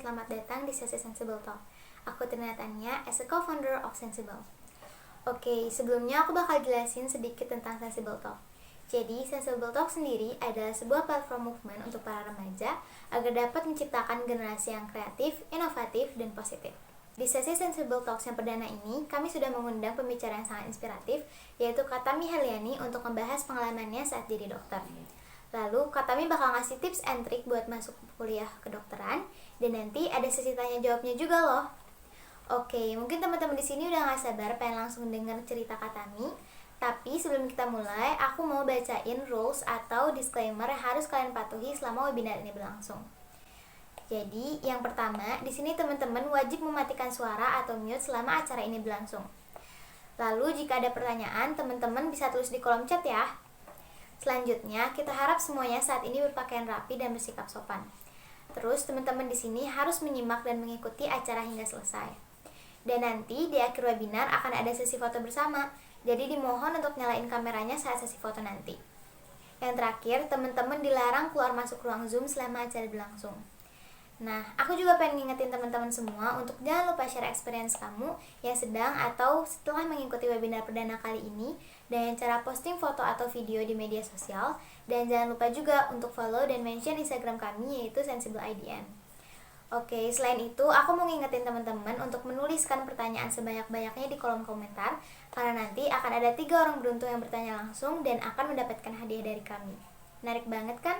selamat datang di sesi Sensible Talk. Aku Tania as a co-founder of Sensible. Oke, sebelumnya aku bakal jelasin sedikit tentang Sensible Talk. Jadi, Sensible Talk sendiri adalah sebuah platform movement untuk para remaja agar dapat menciptakan generasi yang kreatif, inovatif, dan positif. Di sesi Sensible Talks yang perdana ini, kami sudah mengundang pembicara yang sangat inspiratif, yaitu Kak Tami Heliani untuk membahas pengalamannya saat jadi dokter. Lalu, Kak Tami bakal ngasih tips and trik buat masuk kuliah kedokteran, dan nanti ada sesi tanya jawabnya juga loh. Oke, mungkin teman-teman di sini udah gak sabar pengen langsung denger cerita Kak Tami. Tapi sebelum kita mulai, aku mau bacain rules atau disclaimer yang harus kalian patuhi selama webinar ini berlangsung. Jadi, yang pertama, di sini teman-teman wajib mematikan suara atau mute selama acara ini berlangsung. Lalu, jika ada pertanyaan, teman-teman bisa tulis di kolom chat ya. Selanjutnya, kita harap semuanya saat ini berpakaian rapi dan bersikap sopan. Terus, teman-teman di sini harus menyimak dan mengikuti acara hingga selesai. Dan nanti di akhir webinar akan ada sesi foto bersama. Jadi dimohon untuk nyalain kameranya saat sesi foto nanti. Yang terakhir, teman-teman dilarang keluar masuk ruang Zoom selama acara berlangsung. Nah, aku juga pengen ngingetin teman-teman semua untuk jangan lupa share experience kamu yang sedang atau setelah mengikuti webinar perdana kali ini dengan cara posting foto atau video di media sosial, dan jangan lupa juga untuk follow dan mention Instagram kami yaitu Sensible IDN. Oke, selain itu aku mau ngingetin teman-teman untuk menuliskan pertanyaan sebanyak-banyaknya di kolom komentar, karena nanti akan ada 3 orang beruntung yang bertanya langsung dan akan mendapatkan hadiah dari kami. Menarik banget kan?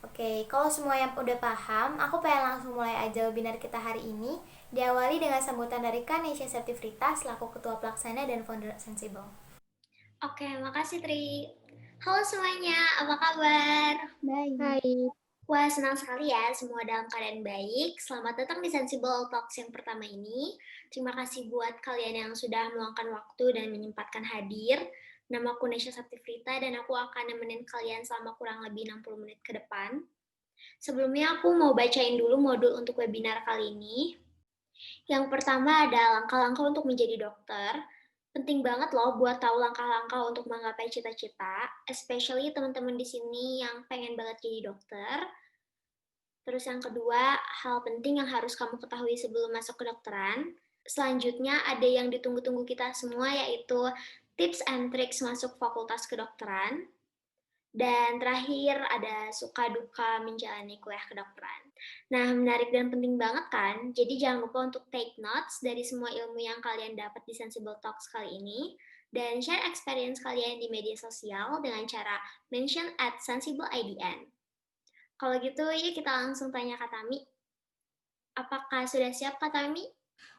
Oke, kalau semua yang udah paham, aku pengen langsung mulai aja webinar kita hari ini. Diawali dengan sambutan dari Kanesha Septifrita selaku Ketua Pelaksana dan Founder Sensible. Oke, makasih Tri. Halo semuanya, apa kabar? Baik. Wah, senang sekali ya semua dalam keadaan baik. Selamat datang di Sensible Talks yang pertama ini. Terima kasih buat kalian yang sudah meluangkan waktu dan menyempatkan hadir. Nama aku Nesha Septifrita dan aku akan nemenin kalian selama kurang lebih 60 menit ke depan. Sebelumnya aku mau bacain dulu modul untuk webinar kali ini. Yang pertama ada langkah-langkah untuk menjadi dokter. Penting banget loh buat tahu langkah-langkah untuk menggapai cita-cita, especially teman-teman di sini yang pengen banget jadi dokter. Terus yang kedua, hal penting yang harus kamu ketahui sebelum masuk kedokteran. Selanjutnya ada yang ditunggu-tunggu kita semua yaitu tips and tricks masuk fakultas kedokteran. Dan terakhir ada suka duka menjalani kuliah kedokteran. Nah, menarik dan penting banget kan? Jadi jangan lupa untuk take notes dari semua ilmu yang kalian dapat di Sensible Talks kali ini, dan share experience kalian di media sosial dengan cara mention @sensibleidn. Kalau gitu, yuk kita langsung tanya Kak Tami. Apakah sudah siap Kak Tami?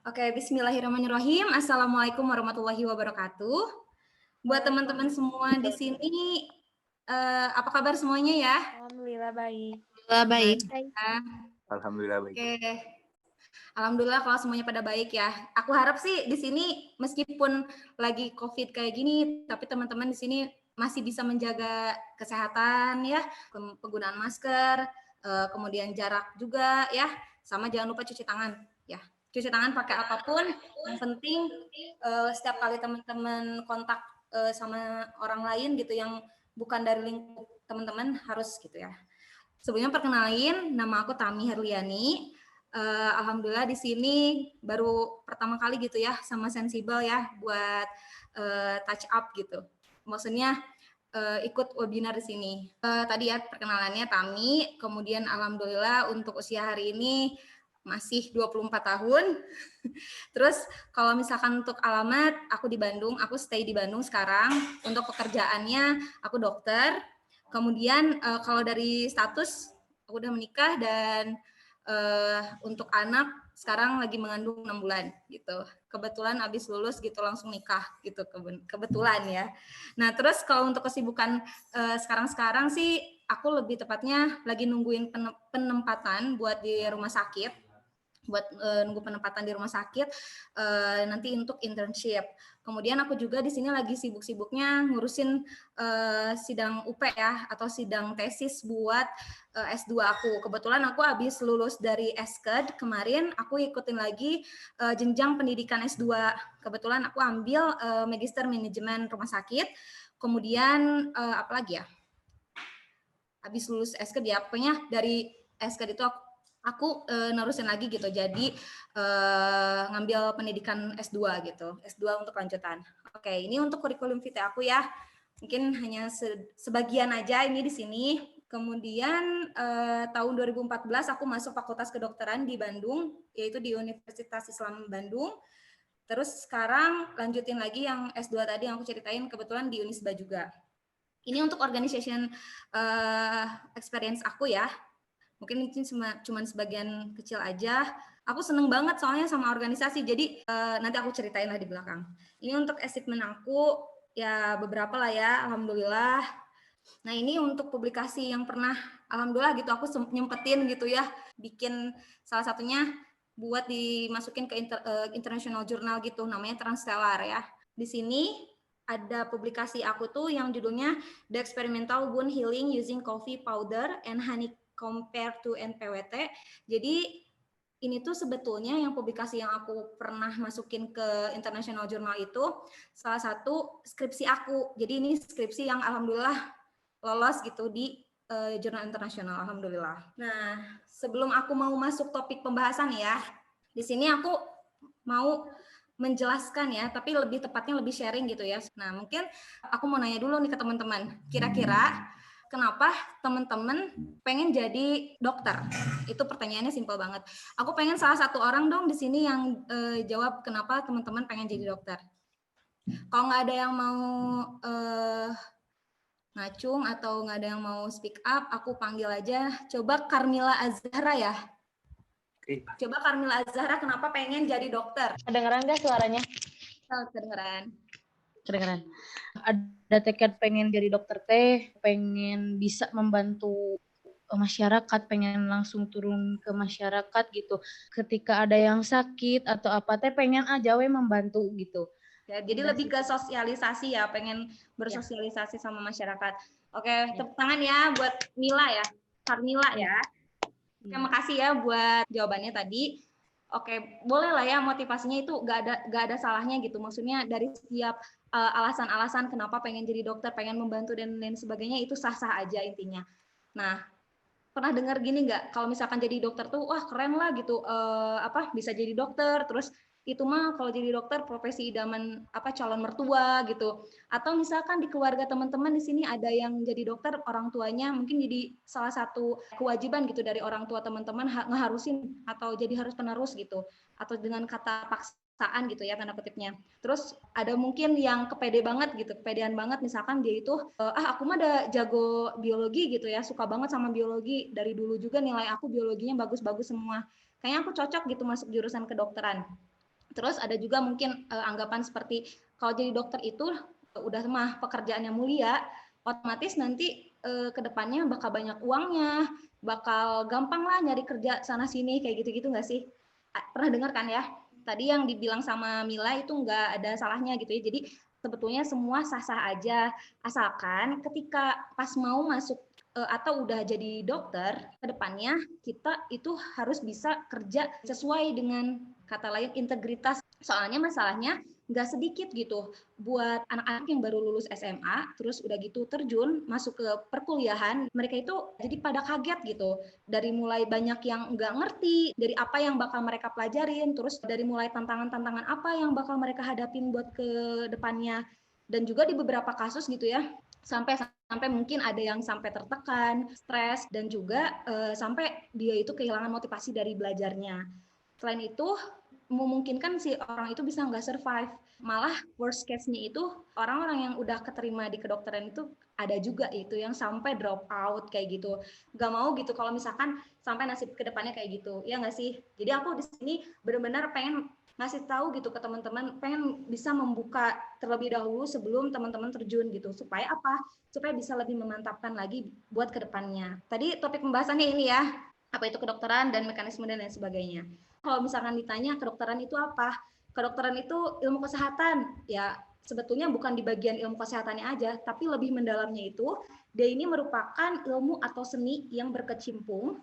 Oke, bismillahirrahmanirrahim. Assalamualaikum warahmatullahi wabarakatuh. Buat teman-teman semua di sini, apa kabar semuanya ya? Alhamdulillah baik. Alhamdulillah baik. Oke. Alhamdulillah kalau semuanya pada baik ya. Aku harap sih di sini meskipun lagi COVID kayak gini, tapi teman-teman di sini masih bisa menjaga kesehatan ya, penggunaan masker, kemudian jarak juga ya, sama jangan lupa cuci tangan ya. Cuci tangan pakai apapun, yang penting setiap kali teman-teman kontak sama orang lain gitu yang bukan dari lingkup teman-teman harus gitu ya. Sebelumnya perkenalin, nama aku Tami Herliani. Alhamdulillah di sini baru pertama kali gitu ya sama Sensible ya buat touch up gitu. Maksudnya ikut webinar di sini. Tadi ya perkenalannya Tami, kemudian alhamdulillah untuk usia hari ini masih 24 tahun. Terus kalau misalkan untuk alamat, aku di Bandung, aku stay di Bandung sekarang. Untuk pekerjaannya aku dokter. Kemudian kalau dari status aku udah menikah dan untuk anak sekarang lagi mengandung 6 bulan gitu. Kebetulan habis lulus gitu langsung nikah gitu, kebetulan ya. Nah terus kalau untuk kesibukan sekarang sih aku lebih tepatnya lagi nungguin penempatan buat di rumah sakit, buat nunggu penempatan di rumah sakit nanti untuk internship. Kemudian aku juga di sini lagi sibuk-sibuknya ngurusin sidang UP ya atau sidang tesis buat S2 aku. Kebetulan aku habis lulus dari SKED kemarin, aku ikutin lagi jenjang pendidikan S2. Kebetulan aku ambil Magister Manajemen Rumah Sakit. Kemudian apa lagi ya? Habis lulus SKED ya, pokoknya dari SKED itu aku aku nerusin lagi gitu. Jadi ngambil pendidikan S2 gitu. S2 untuk lanjutan. Oke, ini untuk kurikulum vitae aku ya. Mungkin hanya sebagian aja ini di sini. Kemudian tahun 2014 aku masuk Fakultas Kedokteran di Bandung, yaitu di Universitas Islam Bandung. Terus sekarang lanjutin lagi yang S2 tadi yang aku ceritain, kebetulan di Unisba juga. Ini untuk organization experience aku ya. Mungkin ini cuma sebagian kecil aja. Aku seneng banget soalnya sama organisasi, jadi nanti aku ceritain lah di belakang. Ini untuk achievement aku, ya beberapa lah ya, alhamdulillah. Nah ini untuk publikasi yang pernah, alhamdulillah gitu aku nyempetin gitu ya, bikin salah satunya buat dimasukin ke international journal gitu, namanya Transstellar ya. Di sini ada publikasi aku tuh yang judulnya The Experimental Wound Healing Using Coffee Powder and Honey Compared to NPWT. Jadi ini tuh sebetulnya yang publikasi yang aku pernah masukin ke international journal itu salah satu skripsi aku. Jadi ini skripsi yang alhamdulillah lolos gitu di jurnal internasional, alhamdulillah. Nah, sebelum aku mau masuk topik pembahasan ya, di sini aku mau menjelaskan ya, tapi lebih tepatnya lebih sharing gitu ya. Nah, mungkin aku mau nanya dulu nih ke teman-teman, kira-kira kenapa teman-teman pengen jadi dokter? Itu pertanyaannya simpel banget. Aku pengen salah satu orang dong di sini yang jawab kenapa teman-teman pengen jadi dokter. Kalau nggak ada yang mau ngacung atau nggak ada yang mau speak up, aku panggil aja. Coba Carmila Azhara ya. Coba Carmila Azhara kenapa pengen jadi dokter? Kedengeran nggak suaranya? Oh, kedengeran. Kedengeran. Ada tekad pengen jadi dokter teh, pengen bisa membantu masyarakat, pengen langsung turun ke masyarakat gitu. Ketika ada yang sakit atau apa teh pengen aja we membantu gitu. Ya, jadi lebih ke sosialisasi ya, pengen bersosialisasi sama masyarakat. Oke, tepuk tangan ya buat Mila ya, Carmila ya. Terima kasih ya buat jawabannya tadi. Oke, boleh lah ya motivasinya itu gak ada salahnya gitu. Maksudnya dari setiap alasan-alasan kenapa pengen jadi dokter, pengen membantu dan lain sebagainya itu sah-sah aja intinya. Nah, pernah dengar gini nggak? Kalau misalkan jadi dokter tuh, wah keren lah gitu. Bisa jadi dokter, terus itu mah kalau jadi dokter profesi idaman calon mertua gitu. Atau misalkan di keluarga teman-teman di sini ada yang jadi dokter, orang tuanya mungkin jadi salah satu kewajiban gitu dari orang tua teman-teman ngeharusin atau jadi harus penerus gitu. Atau dengan kata paksaan gitu ya tanda kutipnya. Terus ada mungkin yang kepede banget gitu, kepedean banget misalkan dia itu aku mah ada jago biologi gitu ya, suka banget sama biologi dari dulu juga nilai aku biologinya bagus-bagus semua. Kayaknya aku cocok gitu masuk jurusan kedokteran. Terus ada juga mungkin anggapan seperti kalau jadi dokter itu udah mah pekerjaannya mulia, otomatis nanti kedepannya bakal banyak uangnya, bakal gampang lah nyari kerja sana sini kayak gitu-gitu nggak sih? Pernah dengar kan ya? Tadi yang dibilang sama Mila itu nggak ada salahnya gitu ya. Jadi sebetulnya semua sah-sah aja, asalkan ketika pas mau masuk atau udah jadi dokter, kedepannya kita itu harus bisa kerja sesuai dengan kata lain integritas. Soalnya masalahnya nggak sedikit gitu buat anak-anak yang baru lulus SMA, terus udah gitu terjun masuk ke perkuliahan, mereka itu jadi pada kaget gitu. Dari mulai banyak yang nggak ngerti, dari apa yang bakal mereka pelajarin, terus dari mulai tantangan-tantangan apa yang bakal mereka hadapin buat ke depannya. Dan juga di beberapa kasus gitu ya, sampai mungkin ada yang sampai tertekan, stres, dan juga sampai dia itu kehilangan motivasi dari belajarnya. Selain itu, memungkinkan si orang itu bisa nggak survive. Malah worst case-nya itu orang-orang yang udah keterima di kedokteran itu ada juga itu yang sampai drop out kayak gitu. Gak mau gitu kalau misalkan sampai nasib kedepannya kayak gitu. Ya nggak sih? Jadi aku di sini benar-benar pengen ngasih tahu gitu ke teman-teman, pengen bisa membuka terlebih dahulu sebelum teman-teman terjun gitu. Supaya apa? Supaya bisa lebih memantapkan lagi buat kedepannya. Tadi topik pembahasannya ini ya, apa itu kedokteran dan mekanisme dan lain sebagainya. Kalau misalkan ditanya kedokteran itu apa? Kedokteran itu ilmu kesehatan. Ya, sebetulnya bukan di bagian ilmu kesehatannya aja, tapi lebih mendalamnya itu, dia ini merupakan ilmu atau seni yang berkecimpung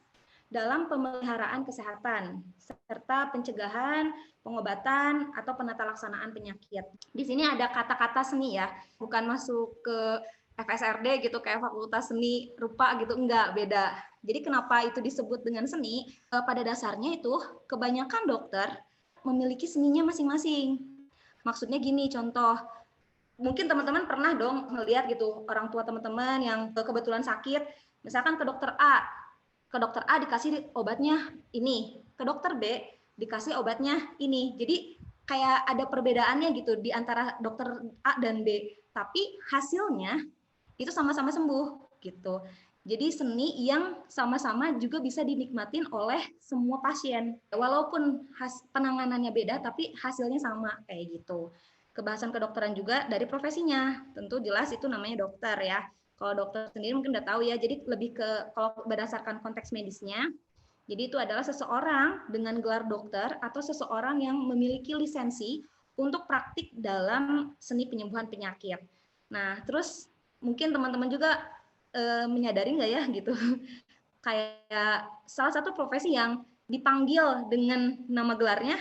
dalam pemeliharaan kesehatan, serta pencegahan, pengobatan, atau penata laksanaan penyakit. Di sini ada kata-kata seni ya, bukan masuk ke FSRD gitu, kayak Fakultas Seni Rupa gitu, enggak, beda. Jadi kenapa itu disebut dengan seni? Pada dasarnya itu kebanyakan dokter memiliki seninya masing-masing. Maksudnya gini, contoh, mungkin teman-teman pernah dong melihat gitu orang tua teman-teman yang kebetulan sakit, misalkan ke dokter A dikasih obatnya ini, ke dokter B dikasih obatnya ini. Jadi kayak ada perbedaannya gitu di antara dokter A dan B, tapi hasilnya itu sama-sama sembuh gitu. Jadi seni yang sama-sama juga bisa dinikmatin oleh semua pasien. Walaupun penanganannya beda, tapi hasilnya sama kayak gitu. Kebahasan kedokteran juga dari profesinya. Tentu jelas itu namanya dokter ya. Kalau dokter sendiri mungkin udah tahu ya, jadi lebih ke kalau berdasarkan konteks medisnya, jadi itu adalah seseorang dengan gelar dokter atau seseorang yang memiliki lisensi untuk praktik dalam seni penyembuhan penyakit. Nah, terus mungkin teman-teman juga menyadari nggak ya gitu, kayak salah satu profesi yang dipanggil dengan nama gelarnya,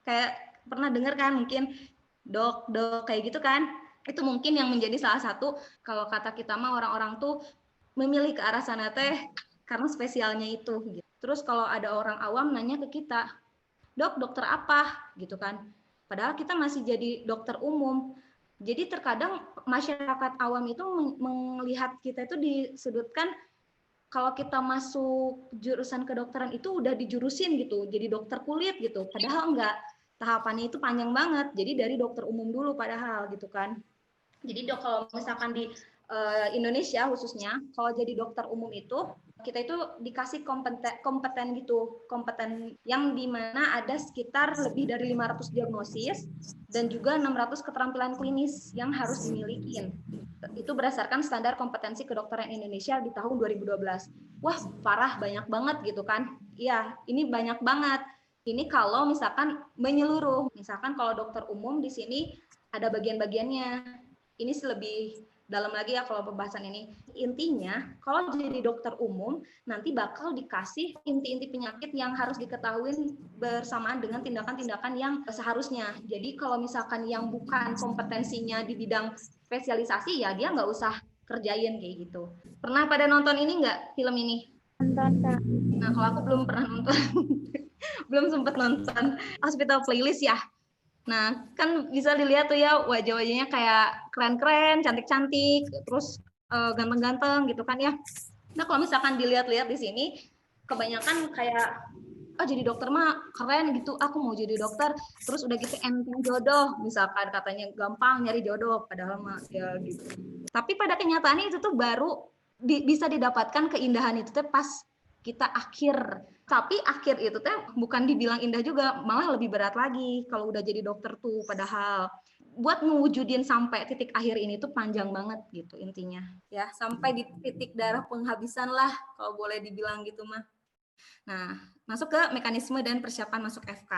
kayak pernah dengar kan mungkin dok kayak gitu kan, itu mungkin yang menjadi salah satu, kalau kata kita mah orang-orang tuh memilih ke arah sana teh karena spesialnya itu gitu. Terus kalau ada orang awam nanya ke kita, dok dokter apa gitu kan, padahal kita masih jadi dokter umum. Jadi terkadang masyarakat awam itu melihat kita itu disudutkan kalau kita masuk jurusan kedokteran itu udah dijurusin gitu, jadi dokter kulit gitu. Padahal enggak, tahapannya itu panjang banget. Jadi dari dokter umum dulu padahal gitu kan. Jadi kalau misalkan di Indonesia khususnya, kalau jadi dokter umum itu kita itu dikasih kompeten gitu, kompeten yang dimana ada sekitar lebih dari 500 diagnosis dan juga 600 keterampilan klinis yang harus dimiliki. Itu berdasarkan standar kompetensi kedokteran Indonesia di tahun 2012. Wah, parah, banyak banget gitu kan. Iya, ini banyak banget. Ini kalau misalkan menyeluruh. Misalkan kalau dokter umum di sini ada bagian-bagiannya. Ini lebih dalam lagi ya kalau pembahasan ini. Intinya, kalau jadi dokter umum, nanti bakal dikasih inti-inti penyakit yang harus diketahui bersamaan dengan tindakan-tindakan yang seharusnya. Jadi kalau misalkan yang bukan kompetensinya di bidang spesialisasi, ya dia nggak usah kerjain kayak gitu. Pernah pada nonton ini nggak, film ini? Nonton, Kak. Nah, kalau aku belum pernah nonton. Belum sempat nonton Hospital Playlist ya. Nah, kan bisa dilihat tuh ya wajah-wajahnya kayak keren-keren, cantik-cantik, terus ganteng-ganteng gitu kan ya. Nah, kalau misalkan dilihat-lihat di sini, kebanyakan kayak jadi dokter mah keren gitu, aku mau jadi dokter, terus udah gitu enteng jodoh, misalkan katanya gampang nyari jodoh, padahal mah ya gitu. Tapi pada kenyataannya itu tuh baru bisa didapatkan keindahan itu tuh pas kita akhir. Tapi akhir itu teh bukan dibilang indah juga, malah lebih berat lagi kalau udah jadi dokter tuh. Padahal buat mewujudin sampai titik akhir ini tuh panjang banget gitu intinya. Ya, sampai di titik darah penghabisan lah kalau boleh dibilang gitu mah. Nah, masuk ke mekanisme dan persiapan masuk FK.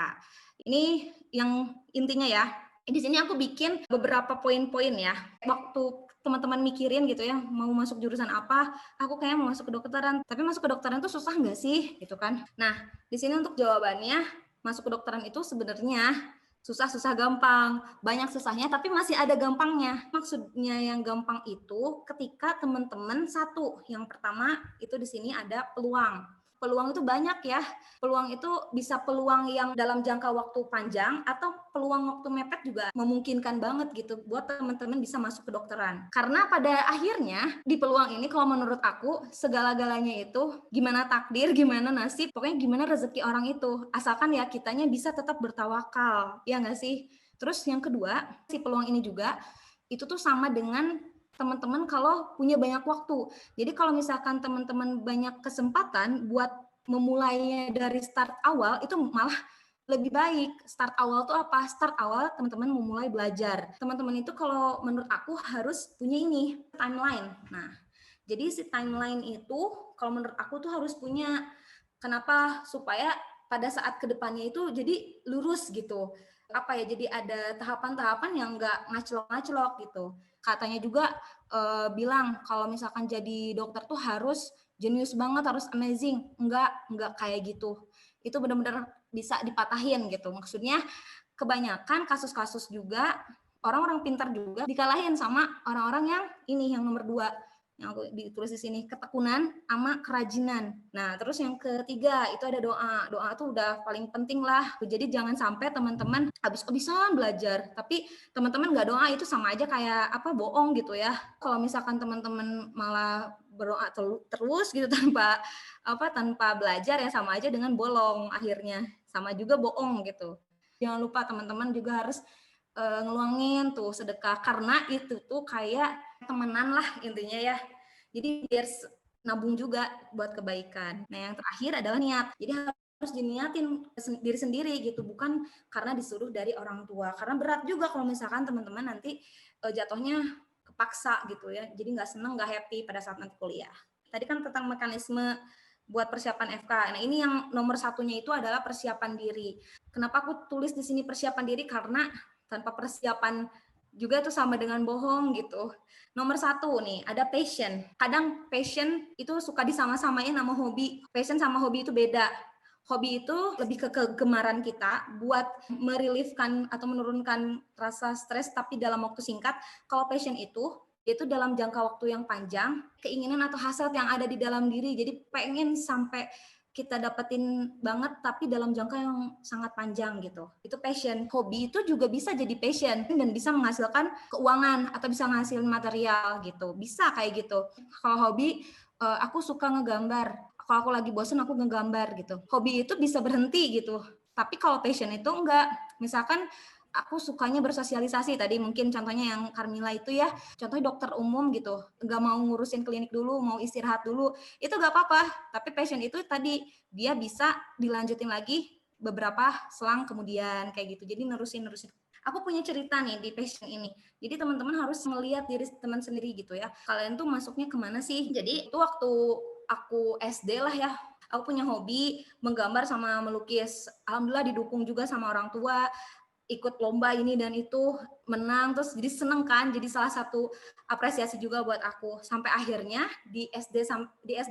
Ini yang intinya ya. Di sini aku bikin beberapa poin-poin ya. Waktu teman-teman mikirin gitu ya, mau masuk jurusan apa, aku kayak mau masuk kedokteran. Tapi masuk kedokteran itu susah nggak sih? Gitu kan. Nah, di sini untuk jawabannya, masuk kedokteran itu sebenarnya susah-susah gampang. Banyak susahnya, tapi masih ada gampangnya. Maksudnya yang gampang itu ketika teman-teman satu. Yang pertama itu di sini ada peluang. Peluang itu banyak ya. Peluang itu bisa peluang yang dalam jangka waktu panjang atau peluang waktu mepet juga memungkinkan banget gitu buat teman-teman bisa masuk kedokteran. Karena pada akhirnya di peluang ini kalau menurut aku segala-galanya itu gimana takdir, gimana nasib, pokoknya gimana rezeki orang itu. Asalkan ya kitanya bisa tetap bertawakal, ya nggak sih? Terus yang kedua, si peluang ini juga itu tuh sama dengan teman-teman kalau punya banyak waktu. Jadi kalau misalkan teman-teman banyak kesempatan buat memulainya dari start awal, itu malah lebih baik. Start awal tuh apa? Start awal teman-teman memulai belajar. Teman-teman itu kalau menurut aku harus punya ini, timeline. Nah, jadi si timeline itu kalau menurut aku tuh harus punya. Kenapa? Supaya pada saat kedepannya itu jadi lurus gitu. Apa ya, jadi ada tahapan-tahapan yang nggak ngaclok-ngaclok gitu. Katanya juga bilang kalau misalkan jadi dokter tuh harus jenius banget, harus amazing. Enggak kayak gitu. Itu benar-benar bisa dipatahin gitu. Maksudnya kebanyakan kasus-kasus juga orang-orang pintar juga dikalahin sama orang-orang yang ini, yang nomor 2 yang aku ditulis di sini, ketekunan sama kerajinan. Nah, terus yang ketiga itu ada doa. Doa tuh udah paling penting lah. Jadi jangan sampai teman-teman habis-habisan belajar, tapi teman-teman nggak doa, itu sama aja kayak apa, bohong gitu ya. Kalau misalkan teman-teman malah berdoa terus gitu tanpa belajar, ya sama aja dengan bolong akhirnya. Sama juga bohong gitu. Jangan lupa teman-teman juga harus ngeluangin tuh sedekah, karena itu tuh kayak temenan lah intinya ya. Jadi biar nabung juga buat kebaikan. Nah, yang terakhir adalah niat. Jadi harus diniatin diri sendiri gitu, bukan karena disuruh dari orang tua. Karena berat juga kalau misalkan teman-teman nanti jatuhnya kepaksa gitu ya. Jadi nggak seneng, nggak happy pada saat nanti kuliah. Tadi kan tentang mekanisme buat persiapan FK. Nah, ini yang nomor satunya itu adalah persiapan diri. Kenapa aku tulis di sini persiapan diri? Karena tanpa persiapan juga itu sama dengan bohong gitu. Nomor 1 nih, ada passion. Kadang passion itu suka disama-samain sama hobi. Passion sama hobi itu beda. Hobi itu lebih ke kegemaran kita buat mereliefkan atau menurunkan rasa stres tapi dalam waktu singkat. Kalau passion itu dalam jangka waktu yang panjang, keinginan atau hasrat yang ada di dalam diri. Jadi pengen sampai kita dapetin banget tapi dalam jangka yang sangat panjang gitu. Itu passion. Hobi itu juga bisa jadi passion dan bisa menghasilkan keuangan atau bisa menghasilkan material gitu. Bisa kayak gitu. Kalau hobi, aku suka ngegambar. Kalau aku lagi bosen aku ngegambar gitu. Hobi itu bisa berhenti gitu. Tapi kalau passion itu enggak. Misalkan aku sukanya bersosialisasi, tadi mungkin contohnya yang Carmila itu ya, contohnya dokter umum gitu, nggak mau ngurusin klinik dulu, mau istirahat dulu, itu nggak apa-apa. Tapi passion itu tadi dia bisa dilanjutin lagi beberapa selang kemudian kayak gitu. Jadi nerusin. Aku punya cerita nih di passion ini. Jadi teman-teman harus melihat diri teman sendiri gitu ya. Kalian tuh masuknya kemana sih? Jadi itu waktu aku SD lah ya, aku punya hobi menggambar sama melukis. Alhamdulillah didukung juga sama orang tua, ikut lomba ini dan itu, menang, terus jadi seneng kan, jadi salah satu apresiasi juga buat aku. Sampai akhirnya di SD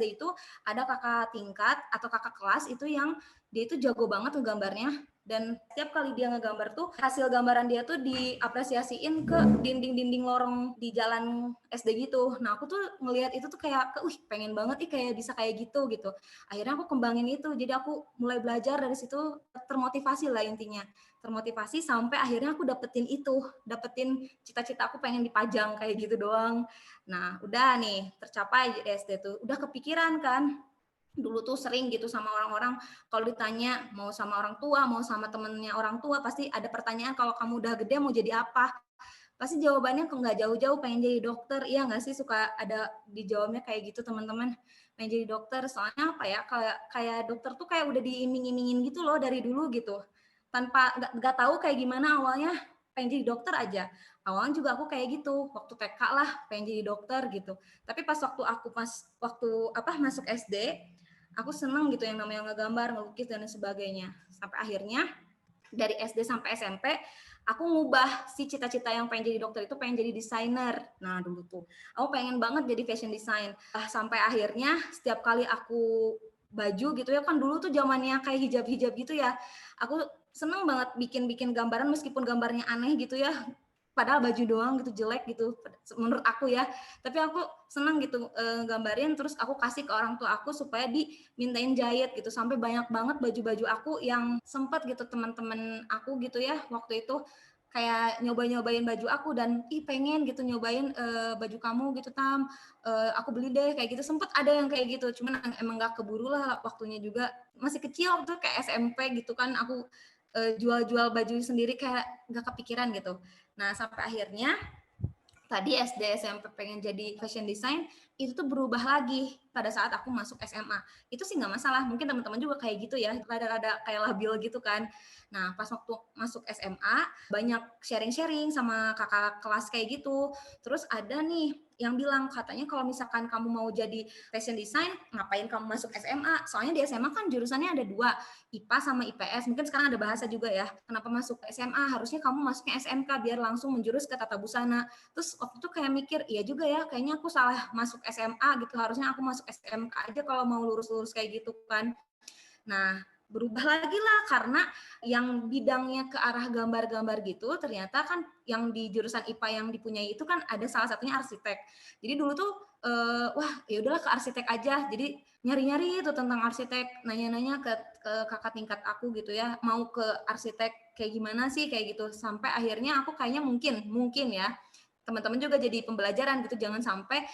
itu ada kakak tingkat atau kakak kelas itu yang dia itu jago banget ngegambarnya, dan setiap kali dia ngegambar tuh hasil gambaran dia tuh diapresiasiin ke dinding-dinding lorong di jalan SD gitu. Nah aku tuh ngelihat itu tuh kayak, pengen banget kayak bisa kayak gitu. Akhirnya aku kembangin itu, jadi aku mulai belajar dari situ, termotivasi lah intinya. Termotivasi sampai akhirnya aku dapetin cita-cita aku pengen dipajang kayak gitu doang. Nah udah nih tercapai di SD tuh, udah kepikiran kan. Dulu tuh sering gitu sama orang-orang, kalau ditanya mau sama orang tua, mau sama temennya orang tua, pasti ada pertanyaan, kalau kamu udah gede mau jadi apa? Pasti jawabannya nggak jauh-jauh, pengen jadi dokter. Iya nggak sih, suka ada dijawabnya kayak gitu teman-teman, pengen jadi dokter. Soalnya apa ya, kayak dokter tuh kayak udah diiming-imingin gitu loh dari dulu gitu, tanpa nggak tahu kayak gimana awalnya, pengen jadi dokter aja. Awalnya juga aku kayak gitu, waktu TK lah pengen jadi dokter gitu. Tapi pas masuk SD, aku seneng gitu yang namanya ngegambar, ngelukis dan sebagainya. Sampai akhirnya dari SD sampai SMP aku ngubah si cita-cita yang pengen jadi dokter itu pengen jadi desainer. Nah dulu tuh aku pengen banget jadi fashion design. Sampai akhirnya setiap kali aku baju gitu ya, kan dulu tuh zamannya kayak hijab-hijab gitu ya, aku seneng banget bikin gambaran meskipun gambarnya aneh gitu ya, padahal baju doang gitu, jelek gitu menurut aku ya, tapi aku seneng gitu gambarin, terus aku kasih ke orang tua aku supaya dimintain jahit gitu. Sampai banyak banget baju-baju aku yang sempet gitu teman-teman aku gitu ya waktu itu kayak nyobain baju aku, dan pengen gitu nyobain baju kamu gitu Tam, aku beli deh kayak gitu. Sempet ada yang kayak gitu, cuman emang gak keburu lah, waktunya juga masih kecil waktu kayak SMP gitu kan, aku jual-jual baju sendiri kayak gak kepikiran gitu. Nah sampai akhirnya tadi SD SMP pengen jadi fashion design, itu tuh berubah lagi pada saat aku masuk SMA. Itu sih nggak masalah, mungkin teman-teman juga kayak gitu ya, rada-rada kayak labil gitu kan. Nah pas waktu masuk SMA banyak sharing-sharing sama kakak kelas kayak gitu. Terus ada nih yang bilang, katanya kalau misalkan kamu mau jadi fashion design, ngapain kamu masuk SMA? Soalnya di SMA kan jurusannya ada 2, IPA sama IPS. Mungkin sekarang ada bahasa juga ya, kenapa masuk SMA? Harusnya kamu masuknya SMK biar langsung menjurus ke tata busana. Terus waktu itu kayak mikir, iya juga ya, kayaknya aku salah masuk SMA gitu, harusnya aku masuk SMK aja kalau mau lurus-lurus kayak gitu kan. Nah berubah lagi lah, karena yang bidangnya ke arah gambar-gambar gitu ternyata kan yang di jurusan IPA yang dipunyai itu kan ada salah satunya arsitek. Jadi dulu tuh wah ya udahlah ke arsitek aja. Jadi nyari-nyari itu tentang arsitek, nanya-nanya ke kakak tingkat aku gitu ya, mau ke arsitek kayak gimana sih kayak gitu, sampai akhirnya aku kayaknya mungkin ya teman-teman juga jadi pembelajaran gitu, jangan sampai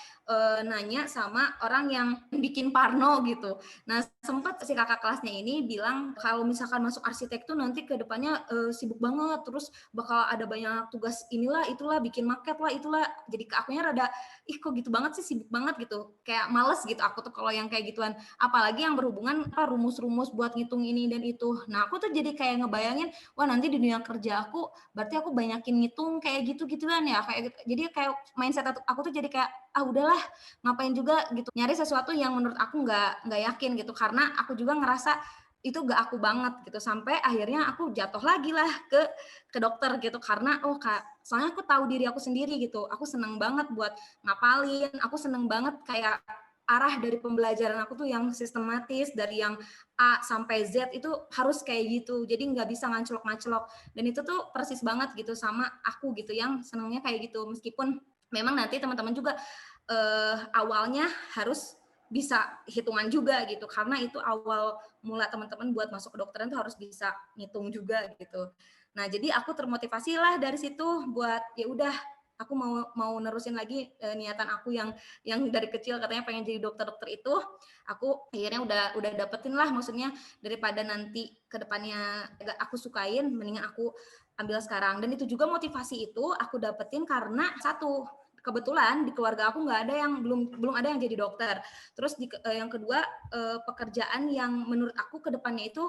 nanya sama orang yang bikin parno gitu. Nah, sempat si kakak kelasnya ini bilang kalau misalkan masuk arsitek tuh nanti ke depannya sibuk banget, terus bakal ada banyak tugas inilah itulah, bikin maket lah itulah. Jadi ke akunya rada kok gitu banget sih, sibuk banget gitu. Kayak males gitu aku tuh kalau yang kayak gituan. Apalagi yang berhubungan rumus-rumus buat ngitung ini dan itu. Nah, aku tuh jadi kayak ngebayangin, wah nanti di dunia kerja aku berarti aku banyakin ngitung kayak gitu-gituan ya, kayak gitu. Jadi kayak mindset aku tuh jadi kayak udahlah ngapain juga gitu, nyari sesuatu yang menurut aku nggak yakin gitu, karena aku juga ngerasa itu gak aku banget gitu, sampai akhirnya aku jatuh lagi lah ke dokter gitu, karena soalnya aku tahu diri aku sendiri gitu, aku seneng banget buat ngapalin, aku seneng banget kayak arah dari pembelajaran aku tuh yang sistematis, dari yang A sampai Z itu harus kayak gitu, jadi nggak bisa ngacelok-ngacelok, dan itu tuh persis banget gitu sama aku gitu, yang senengnya kayak gitu, meskipun memang nanti teman-teman juga awalnya harus bisa hitungan juga gitu, karena itu awal mula teman-teman buat masuk ke dokteran tuh harus bisa ngitung juga gitu. Nah, jadi aku termotivasi lah dari situ buat ya udah aku mau nerusin lagi niatan aku yang dari kecil katanya pengen jadi dokter itu. Aku akhirnya udah dapetin lah, maksudnya daripada nanti kedepannya gak aku sukain, mendingan aku ambil sekarang. Dan itu juga motivasi itu aku dapetin karena satu, kebetulan di keluarga aku nggak ada yang belum ada yang jadi dokter. Terus yang kedua, pekerjaan yang menurut aku kedepannya itu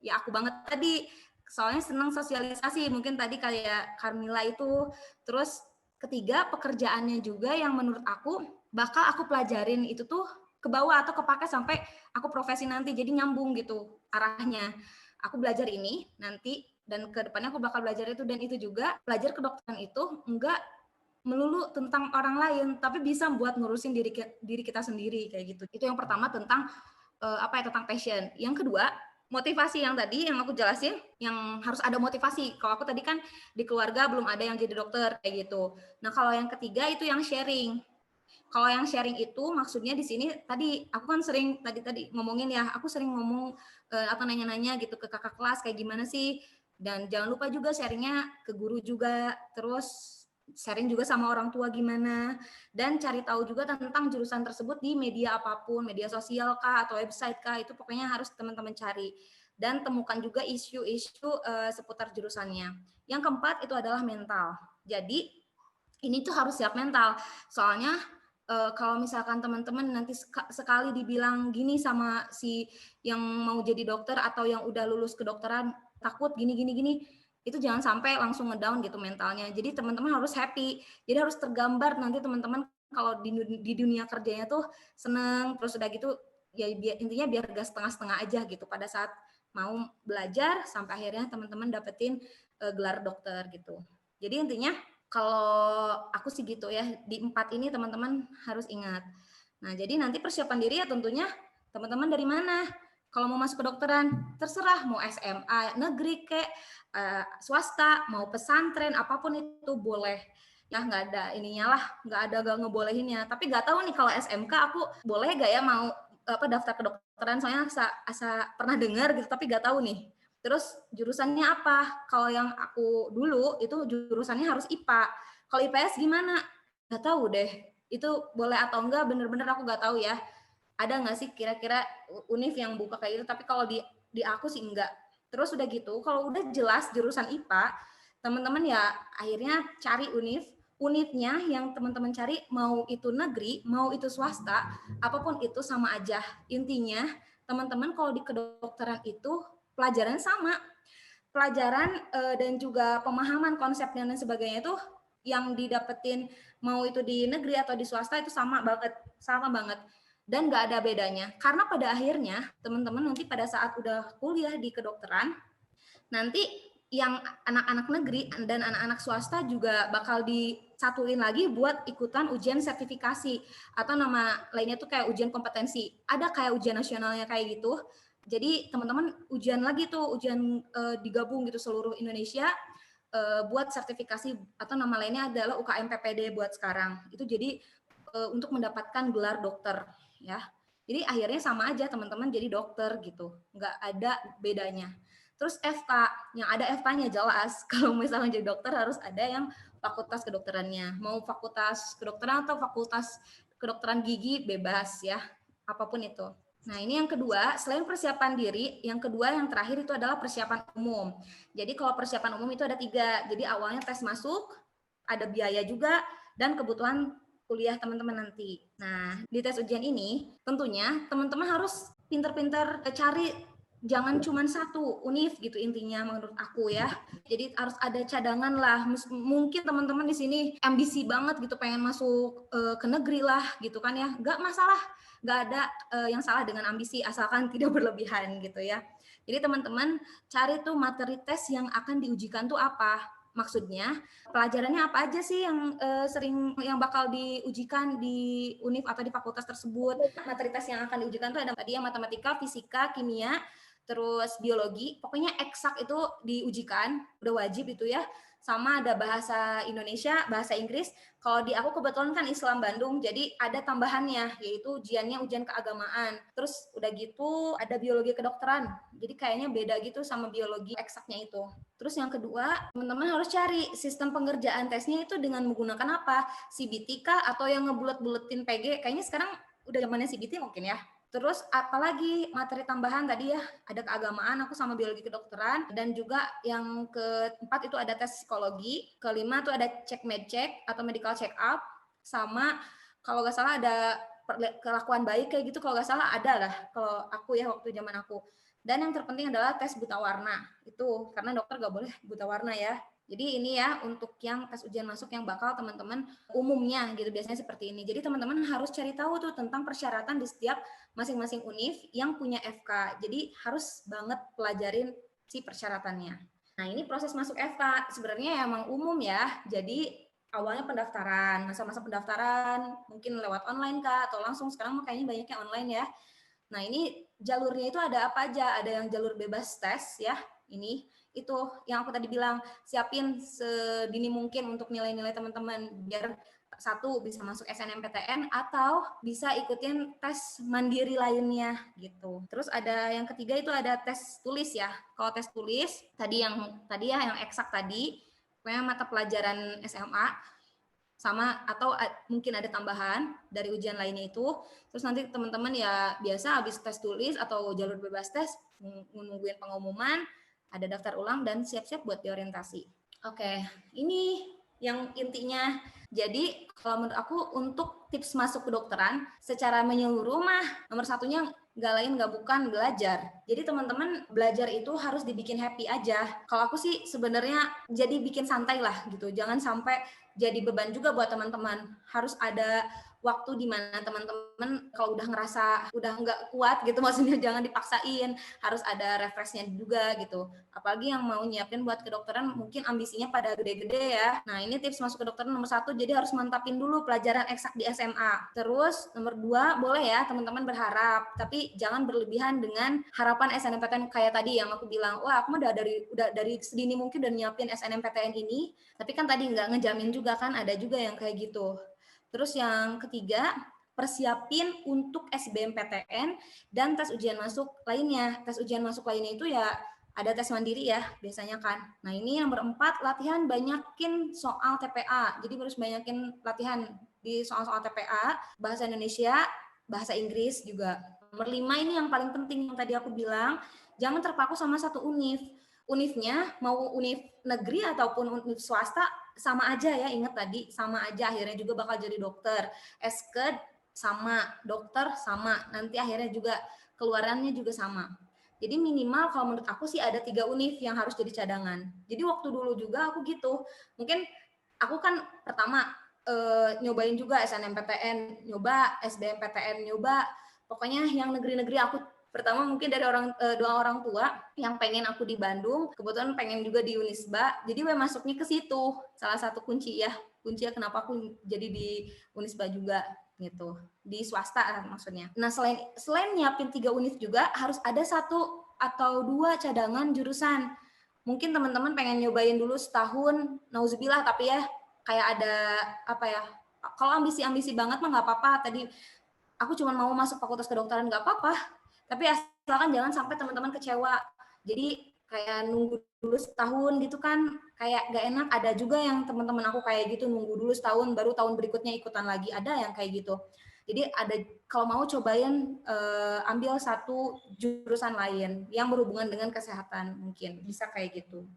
ya aku banget tadi, soalnya senang sosialisasi, mungkin tadi kayak Carmila itu. Terus ketiga, pekerjaannya juga yang menurut aku bakal aku pelajarin itu tuh ke bawah atau kepake sampai aku profesi nanti, jadi nyambung gitu arahnya. Aku belajar ini nanti dan ke depannya aku bakal belajar itu, dan itu juga belajar kedokteran itu enggak melulu tentang orang lain, tapi bisa buat ngurusin diri kita sendiri kayak gitu. Itu yang pertama tentang tentang passion. Yang kedua, motivasi yang tadi yang aku jelasin, yang harus ada motivasi. Kalau aku tadi kan di keluarga belum ada yang jadi dokter kayak gitu. Nah, kalau yang ketiga itu yang sharing. Kalau yang sharing itu maksudnya di sini tadi aku kan sering tadi ngomongin ya, aku sering ngomong atau nanya-nanya gitu ke kakak kelas kayak gimana sih, dan jangan lupa juga sharingnya ke guru juga, terus sharing juga sama orang tua gimana, dan cari tahu juga tentang jurusan tersebut di media apapun, media sosial kah atau website kah, itu pokoknya harus teman-teman cari, dan temukan juga isu-isu seputar jurusannya. Yang keempat itu adalah mental. Jadi ini tuh harus siap mental, soalnya kalau misalkan teman-teman nanti sekali dibilang gini sama si yang mau jadi dokter atau yang udah lulus kedokteran, takut gini, itu jangan sampai langsung ngedown gitu mentalnya. Jadi teman-teman harus happy, jadi harus tergambar nanti teman-teman kalau di dunia kerjanya tuh seneng, terus udah gitu ya intinya biar gak setengah-setengah aja gitu pada saat mau belajar sampai akhirnya teman-teman dapetin gelar dokter gitu. Jadi intinya kalau aku sih gitu ya, di 4 ini teman-teman harus ingat. Nah, jadi nanti persiapan diri ya tentunya teman-teman dari mana? Kalau mau masuk kedokteran, terserah mau SMA negeri kek, swasta, mau pesantren, apapun itu boleh. Ya nggak ada ininya lah, nggak ngebolehinnya. Tapi nggak tahu nih kalau SMK aku boleh nggak ya mau daftar kedokteran, soalnya asa pernah dengar gitu, tapi nggak tahu nih. Terus jurusannya apa? Kalau yang aku dulu itu jurusannya harus IPA. Kalau IPS gimana? Nggak tahu deh. Itu boleh atau enggak, bener-bener aku nggak tahu ya. Ada nggak sih kira-kira univ yang buka kayak gitu? Tapi kalau di aku sih enggak. Terus udah gitu, kalau udah jelas jurusan IPA, teman-teman ya akhirnya cari univnya yang teman-teman cari, mau itu negeri, mau itu swasta, apapun itu sama aja. Intinya teman-teman kalau di kedokteran itu pelajaran sama, pelajaran dan juga pemahaman konsep dan sebagainya itu yang didapetin mau itu di negeri atau di swasta itu sama banget, dan nggak ada bedanya, karena pada akhirnya teman-teman nanti pada saat udah kuliah di kedokteran nanti yang anak-anak negeri dan anak-anak swasta juga bakal disatuin lagi buat ikutan ujian sertifikasi, atau nama lainnya tuh kayak ujian kompetensi, ada kayak ujian nasionalnya kayak gitu. Jadi teman-teman ujian lagi tuh, ujian digabung gitu seluruh Indonesia buat sertifikasi atau nama lainnya adalah UKM PPD buat sekarang. Itu jadi untuk mendapatkan gelar dokter ya. Jadi akhirnya sama aja teman-teman jadi dokter gitu, nggak ada bedanya. Terus FK, yang ada FK-nya jelas. Kalau misalnya jadi dokter harus ada yang fakultas kedokterannya. Mau fakultas kedokteran atau fakultas kedokteran gigi bebas ya, apapun itu. Nah ini yang kedua, selain persiapan diri, yang kedua yang terakhir itu adalah persiapan umum. Jadi kalau persiapan umum itu ada 3. Jadi awalnya tes masuk, ada biaya juga, dan kebutuhan kuliah teman-teman nanti. Nah, di tes ujian ini tentunya teman-teman harus pinter-pinter cari, jangan cuma satu univ gitu intinya menurut aku ya. Jadi harus ada cadangan lah. Mungkin teman-teman di sini ambisi banget gitu pengen masuk ke negeri lah gitu kan ya. Nggak masalah, nggak ada yang salah dengan ambisi asalkan tidak berlebihan gitu ya. Jadi teman-teman cari tuh materi tes yang akan diujikan tuh apa. Maksudnya pelajarannya apa aja sih yang yang bakal diujikan di univ atau di fakultas tersebut. Materi tes yang akan diujikan itu ada tadi yang matematika, fisika, kimia, terus biologi. Pokoknya eksak itu diujikan, udah wajib itu ya. Sama ada bahasa Indonesia, bahasa Inggris. Kalau di aku kebetulan kan Islam Bandung, jadi ada tambahannya, yaitu ujiannya ujian keagamaan. Terus udah gitu ada biologi kedokteran. Jadi kayaknya beda gitu sama biologi eksaknya itu. Terus yang kedua, teman-teman harus cari sistem pengerjaan tesnya itu dengan menggunakan apa? CBT kah atau yang ngebulet-buletin PG? Kayaknya sekarang udah zamannya CBT mungkin ya. Terus apalagi materi tambahan tadi ya, ada keagamaan, aku sama biologi kedokteran, dan juga yang keempat itu ada tes psikologi, kelima itu ada cek med check atau medical check up, sama kalau nggak salah ada kelakuan baik kayak gitu, kalau nggak salah ada lah kalau aku ya waktu zaman aku. Dan yang terpenting adalah tes buta warna, itu karena dokter nggak boleh buta warna ya. Jadi ini ya untuk yang tes ujian masuk yang bakal teman-teman umumnya gitu biasanya seperti ini. Jadi teman-teman harus cari tahu tuh tentang persyaratan di setiap masing-masing univ yang punya FK. Jadi harus banget pelajarin si persyaratannya. Nah ini proses masuk FK sebenarnya emang umum ya. Jadi awalnya pendaftaran, masa-masa pendaftaran mungkin lewat online kah atau langsung, sekarang kayaknya banyaknya online ya. Nah ini jalurnya itu ada apa aja? Ada yang jalur bebas tes ya. Ini itu yang aku tadi bilang, siapin sedini mungkin untuk nilai-nilai teman-teman biar satu bisa masuk SNMPTN atau bisa ikutin tes mandiri lainnya gitu. Terus ada yang ketiga itu ada tes tulis ya. Kalau tes tulis tadi ya yang eksak tadi, pokoknya mata pelajaran SMA sama atau mungkin ada tambahan dari ujian lainnya itu. Terus nanti teman-teman ya biasa habis tes tulis atau jalur bebas tes nungguin pengumuman, ada daftar ulang dan siap-siap buat diorientasi. Oke, ini yang intinya. Jadi kalau menurut aku untuk tips masuk kedokteran secara menyeluruh mah nomor satunya nggak lain nggak bukan belajar. Jadi teman-teman belajar itu harus dibikin happy aja. Kalau aku sih sebenarnya jadi bikin santai lah gitu. Jangan sampai jadi beban juga buat teman-teman. Harus ada waktu di mana teman-teman kalau udah ngerasa udah nggak kuat gitu, maksudnya jangan dipaksain, harus ada refreshnya juga gitu. Apalagi yang mau nyiapin buat kedokteran mungkin ambisinya pada gede-gede ya. Nah ini tips masuk kedokteran nomor 1, jadi harus mantapin dulu pelajaran eksak di SMA. Terus nomor 2, boleh ya teman-teman berharap, tapi jangan berlebihan dengan harapan SNMPTN kayak tadi yang aku bilang, wah aku udah dari sedini mungkin udah nyiapin SNMPTN ini, tapi kan tadi nggak ngejamin juga kan, ada juga yang kayak gitu. Terus yang ketiga, persiapin untuk SBMPTN dan tes ujian masuk lainnya. Tes ujian masuk lainnya itu ya ada tes mandiri ya biasanya kan. Nah ini nomor 4, latihan banyakin soal TPA. Jadi harus banyakin latihan di soal-soal TPA, bahasa Indonesia, bahasa Inggris juga. Nomor 5 ini yang paling penting yang tadi aku bilang, jangan terpaku sama satu univ. Univnya mau univ negeri ataupun univ swasta sama aja ya, ingat tadi sama aja, akhirnya juga bakal jadi dokter. Esked sama, dokter sama, nanti akhirnya juga keluarannya juga sama. Jadi minimal kalau menurut aku sih ada 3 univ yang harus jadi cadangan. Jadi waktu dulu juga aku gitu, mungkin aku kan pertama nyobain juga SNMPTN, nyoba SBMPTN, nyoba pokoknya yang negeri-negeri. Aku pertama mungkin dari doa orang tua yang pengen aku di Bandung, kebetulan pengen juga di Unisba, jadi gue masuknya ke situ. Salah satu kunci ya kenapa aku jadi di Unisba juga. gitu, di swasta maksudnya. Nah, selain nyiapin 3 unit juga harus ada 1 atau 2 cadangan jurusan. Mungkin teman-teman pengen nyobain dulu setahun, nauzubillah, tapi ya kayak ada apa ya, kalau ambisi-ambisi banget mah nggak apa-apa. Tadi aku cuma mau masuk fakultas kedokteran nggak apa-apa, tapi asalkan jangan sampai teman-teman kecewa. Jadi kayak nunggu dulu setahun gitu kan, kayak gak enak. Ada juga yang teman-teman aku kayak gitu, nunggu dulu setahun baru tahun berikutnya ikutan lagi, ada yang kayak gitu. Jadi ada, kalau mau cobain ambil 1 jurusan lain yang berhubungan dengan kesehatan, mungkin bisa kayak gitu.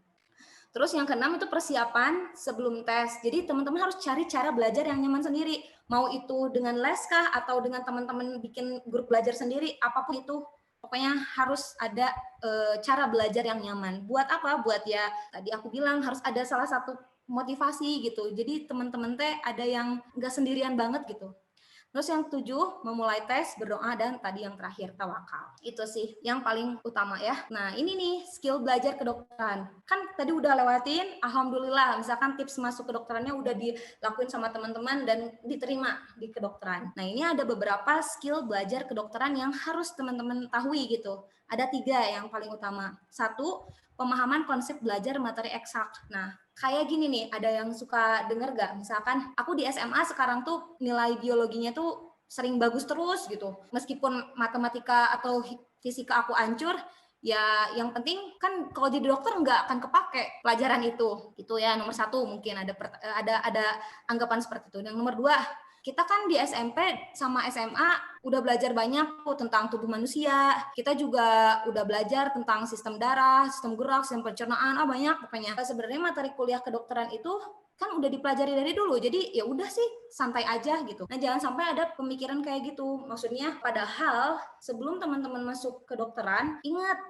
Terus yang keenam itu persiapan sebelum tes. Jadi teman-teman harus cari cara belajar yang nyaman sendiri. Mau itu dengan les kah atau dengan teman-teman bikin grup belajar sendiri, apapun itu. Pokoknya harus ada cara belajar yang nyaman. Buat apa? Buat ya tadi aku bilang harus ada salah satu motivasi gitu. Jadi teman-teman teh ada yang nggak sendirian banget gitu. Terus yang 7, memulai tes, berdoa, dan tadi yang terakhir, tawakal. Itu sih yang paling utama ya. Nah, ini nih skill belajar kedokteran. Kan tadi udah lewatin, alhamdulillah, misalkan tips masuk kedokterannya udah dilakuin sama teman-teman dan diterima di kedokteran. Nah, ini ada beberapa skill belajar kedokteran yang harus teman-teman tahui gitu. Ada 3 yang paling utama. 1, pemahaman konsep belajar materi eksak. Nah, kayak gini nih, ada yang suka denger gak? Misalkan aku di SMA sekarang tuh nilai biologinya tuh sering bagus terus gitu. Meskipun matematika atau fisika aku hancur, ya yang penting kan kalau jadi dokter nggak akan kepake pelajaran itu. Itu ya nomor 1, mungkin ada anggapan seperti itu. Yang nomor 2, kita kan di SMP sama SMA udah belajar banyak tentang tubuh manusia. Kita juga udah belajar tentang sistem darah, sistem gerak, sistem pencernaan, banyak pokoknya. Sebenarnya materi kuliah kedokteran itu kan udah dipelajari dari dulu. Jadi ya udah sih, santai aja gitu. Nah, jangan sampai ada pemikiran kayak gitu. Maksudnya padahal sebelum teman-teman masuk kedokteran, ingat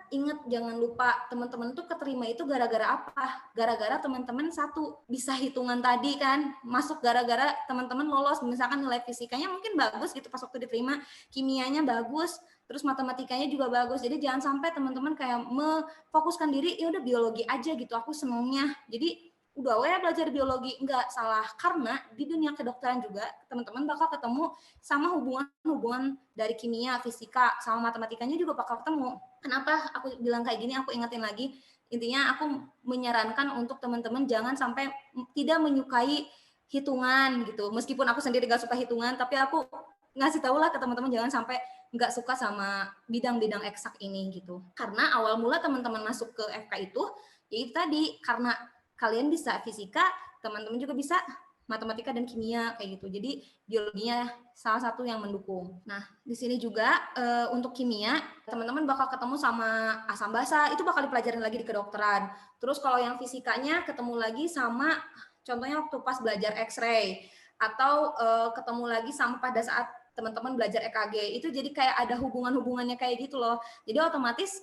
jangan lupa teman-teman tuh keterima itu gara-gara apa? Gara-gara teman-teman 1 bisa hitungan tadi kan, masuk gara-gara teman-teman lolos, misalkan nilai fisikanya mungkin bagus gitu pas waktu diterima, kimianya bagus, terus matematikanya juga bagus. Jadi jangan sampai teman-teman kayak memfokuskan diri, ya udah biologi aja gitu, aku senengnya. Jadi udah belajar biologi, enggak salah, karena di dunia kedokteran juga teman-teman bakal ketemu sama hubungan dari kimia, fisika, sama matematikanya juga bakal ketemu. Kenapa aku bilang kayak gini, aku ingetin lagi, intinya aku menyarankan untuk teman-teman jangan sampai tidak menyukai hitungan gitu. Meskipun aku sendiri gak suka hitungan, tapi aku ngasih tahu lah ke teman-teman jangan sampai nggak suka sama bidang-bidang eksak ini gitu. Karena awal mula teman-teman masuk ke FK itu, ya itu tadi, karena kalian bisa fisika, teman-teman juga bisa matematika dan kimia kayak gitu. Jadi biologinya salah satu yang mendukung. Nah, di sini juga untuk kimia, teman-teman bakal ketemu sama asam basa, itu bakal dipelajarin lagi di kedokteran. Terus kalau yang fisikanya ketemu lagi sama, contohnya waktu pas belajar X-ray, atau ketemu lagi sama pada saat teman-teman belajar EKG, itu jadi kayak ada hubungan-hubungannya kayak gitu loh. Jadi otomatis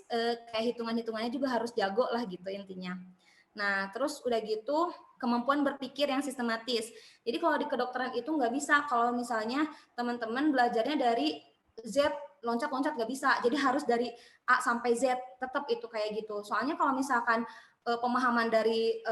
kayak hitungan-hitungannya juga harus jago lah gitu intinya. Nah, terus udah gitu kemampuan berpikir yang sistematis. Jadi kalau di kedokteran itu nggak bisa kalau misalnya teman-teman belajarnya dari Z, loncat-loncat nggak bisa. Jadi harus dari A sampai Z, tetap itu kayak gitu. Soalnya kalau misalkan pemahaman dari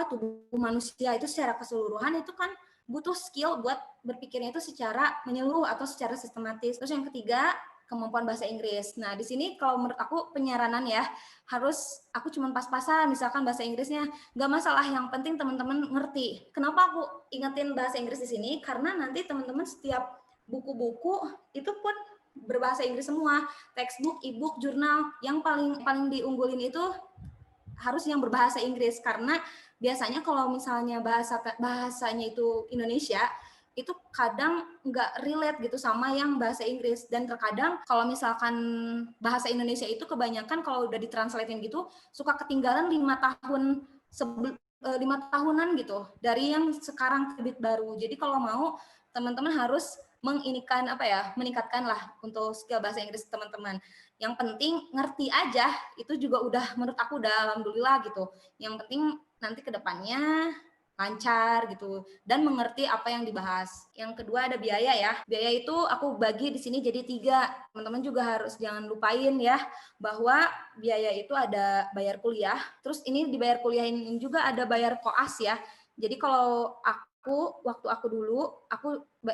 tubuh manusia itu secara keseluruhan itu kan butuh skill buat berpikirnya itu secara menyeluruh atau secara sistematis. Terus yang ketiga, kemampuan bahasa Inggris. Nah, di sini kalau menurut aku penyaranan ya, harus aku cuma pas-pasan, misalkan bahasa Inggrisnya nggak masalah, yang penting teman-teman ngerti. Kenapa aku ingetin bahasa Inggris di sini? Karena nanti teman-teman setiap buku-buku itu pun berbahasa Inggris semua, textbook, e-book, jurnal, yang paling diunggulin itu harus yang berbahasa Inggris, karena biasanya kalau misalnya bahasanya itu Indonesia, itu kadang nggak relate gitu sama yang bahasa Inggris. Dan terkadang kalau misalkan bahasa Indonesia itu kebanyakan kalau udah ditranslatein gitu suka ketinggalan 5 tahunan gitu dari yang sekarang terbit baru. Jadi kalau mau teman-teman harus meningkatkan lah untuk skill bahasa Inggris teman-teman. Yang penting ngerti aja, itu juga udah menurut aku udah alhamdulillah gitu. Yang penting nanti ke depannya lancar gitu dan mengerti apa yang dibahas. Yang kedua ada biaya ya. Biaya itu aku bagi di sini jadi 3. Teman-teman juga harus jangan lupain ya bahwa biaya itu ada bayar kuliah. Terus ini dibayar kuliahin juga ada bayar koas ya. Jadi kalau waktu aku dulu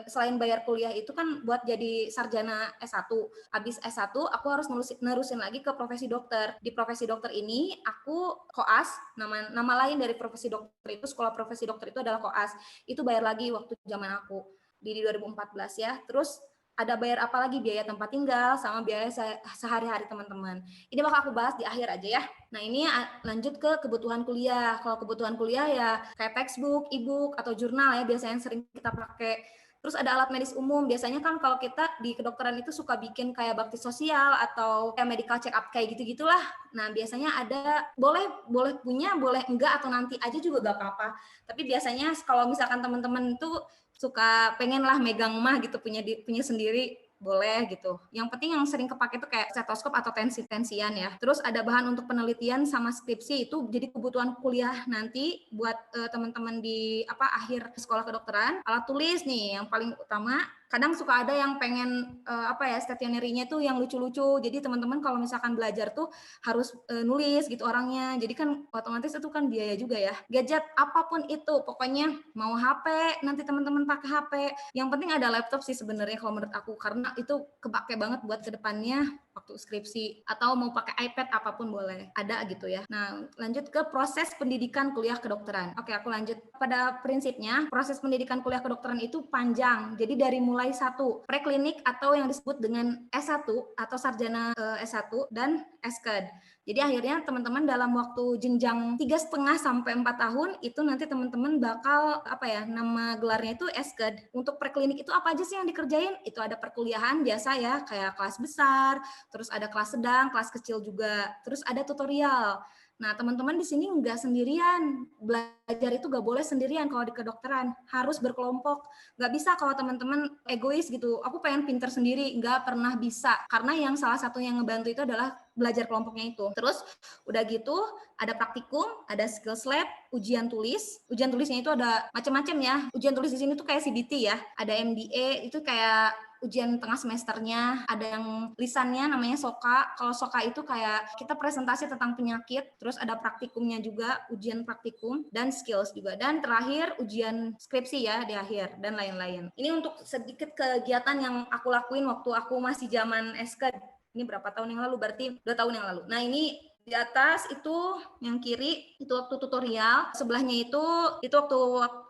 selain bayar kuliah itu kan buat jadi sarjana S1. Habis S1 aku harus nerusin lagi ke profesi dokter. Di profesi dokter ini aku koas, nama lain dari profesi dokter itu, sekolah profesi dokter itu adalah koas. Itu bayar lagi waktu zaman aku di 2014 ya. Terus ada bayar apa lagi, biaya tempat tinggal sama biaya sehari-hari teman-teman. Ini bakal aku bahas di akhir aja ya. Nah ini lanjut ke kebutuhan kuliah. Kalau kebutuhan kuliah ya kayak textbook, e-book, atau jurnal ya biasanya yang sering kita pakai. Terus ada alat medis umum. Biasanya kan kalau kita di kedokteran itu suka bikin kayak bakti sosial atau kayak medical check up kayak gitu-gitulah. Nah biasanya ada, boleh punya, boleh enggak, atau nanti aja juga gak apa-apa. Tapi biasanya kalau misalkan teman-teman tuh suka pengen lah megang mah gitu, punya sendiri, boleh gitu. Yang penting yang sering kepake itu kayak stetoskop atau tensian ya. Terus ada bahan untuk penelitian sama skripsi, itu jadi kebutuhan kuliah nanti buat teman-teman di akhir sekolah kedokteran. Alat tulis nih yang paling utama. Kadang suka ada yang pengen stationery-nya tuh yang lucu-lucu. Jadi teman-teman kalau misalkan belajar tuh harus nulis gitu orangnya. Jadi kan otomatis itu kan biaya juga ya. Gadget apapun itu, pokoknya mau HP, nanti teman-teman pakai HP. Yang penting ada laptop sih sebenarnya kalau menurut aku, karena itu kepake banget buat kedepannya waktu skripsi, atau mau pakai iPad apapun boleh, ada gitu ya. Nah, lanjut ke proses pendidikan kuliah kedokteran. Oke, aku lanjut. Pada prinsipnya, proses pendidikan kuliah kedokteran itu panjang. Jadi dari mulai preklinik atau yang disebut dengan S1 atau sarjana S1 dan SKED. Jadi akhirnya teman-teman dalam waktu jenjang 3,5 sampai 4 tahun itu nanti teman-teman bakal nama gelarnya itu SKED. Untuk preklinik itu apa aja sih yang dikerjain? Itu ada perkuliahan biasa ya, kayak kelas besar, terus ada kelas sedang, kelas kecil juga, terus ada tutorial. Nah, teman-teman di sini nggak sendirian. Belajar itu nggak boleh sendirian kalau di kedokteran. Harus berkelompok. Nggak bisa kalau teman-teman egois gitu. Aku pengen pinter sendiri. Nggak pernah bisa. Karena yang salah satu yang ngebantu itu adalah belajar kelompoknya itu. Terus udah gitu ada praktikum, ada skills lab, ujian tulis. Ujian tulisnya itu ada macam-macam ya. Ujian tulis di sini tuh kayak CBT ya. Ada MDA, itu kayak ujian tengah semesternya, ada yang lisannya namanya SOKA. Kalau SOKA itu kayak kita presentasi tentang penyakit, terus ada praktikumnya juga, ujian praktikum, dan skills juga. Dan terakhir ujian skripsi ya di akhir, dan lain-lain. Ini untuk sedikit kegiatan yang aku lakuin waktu aku masih zaman SK. Ini berapa tahun yang lalu, berarti 2 tahun yang lalu. Nah ini di atas itu yang kiri itu waktu tutorial, sebelahnya itu waktu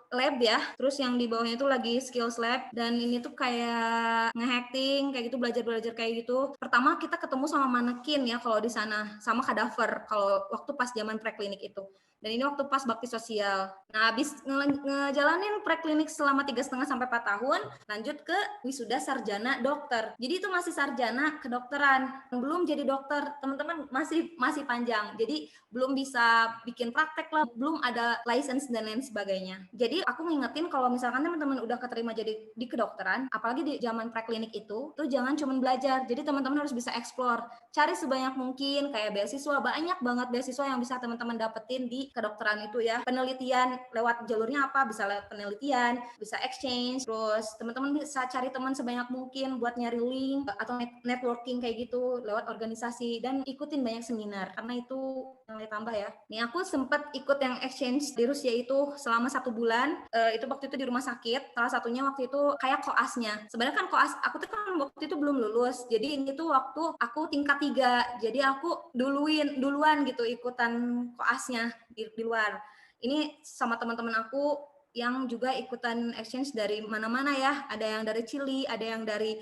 lab ya, terus yang di bawahnya itu lagi skills lab, dan ini tuh kayak nge-hacking kayak gitu, belajar kayak gitu. Pertama kita ketemu sama manekin ya kalau di sana, sama kadaver kalau waktu pas zaman preklinik itu. Dan ini waktu pas bakti sosial. Nah, habis ngejalanin preklinik selama 3,5 sampai 4 tahun, lanjut ke wisuda sarjana dokter. Jadi itu masih sarjana kedokteran, belum jadi dokter. Teman-teman masih panjang. Jadi belum bisa bikin praktek lah, belum ada license dan lain sebagainya. Jadi aku ngingetin kalau misalkan teman-teman udah keterima jadi di kedokteran, apalagi di zaman preklinik itu, tuh jangan cuma belajar. Jadi teman-teman harus bisa explore, cari sebanyak mungkin kayak beasiswa, banyak banget beasiswa yang bisa teman-teman dapetin di kedokteran itu ya. Penelitian lewat jalurnya apa? Bisa lewat penelitian, bisa exchange, terus teman-teman bisa cari teman sebanyak mungkin buat nyari link atau networking kayak gitu lewat organisasi, dan ikutin banyak seminar karena itu nilai tambah ya. Nih aku sempat ikut yang exchange di Rusia itu selama 1 bulan. Itu waktu itu di rumah sakit. Salah satunya waktu itu kayak koasnya. Sebenarnya kan koas aku tuh kan waktu itu belum lulus. Jadi ini tuh waktu aku tingkat 3. Jadi aku duluan gitu ikutan koasnya di luar. Ini sama teman-teman aku yang juga ikutan exchange dari mana-mana ya. Ada yang dari Chili, ada yang dari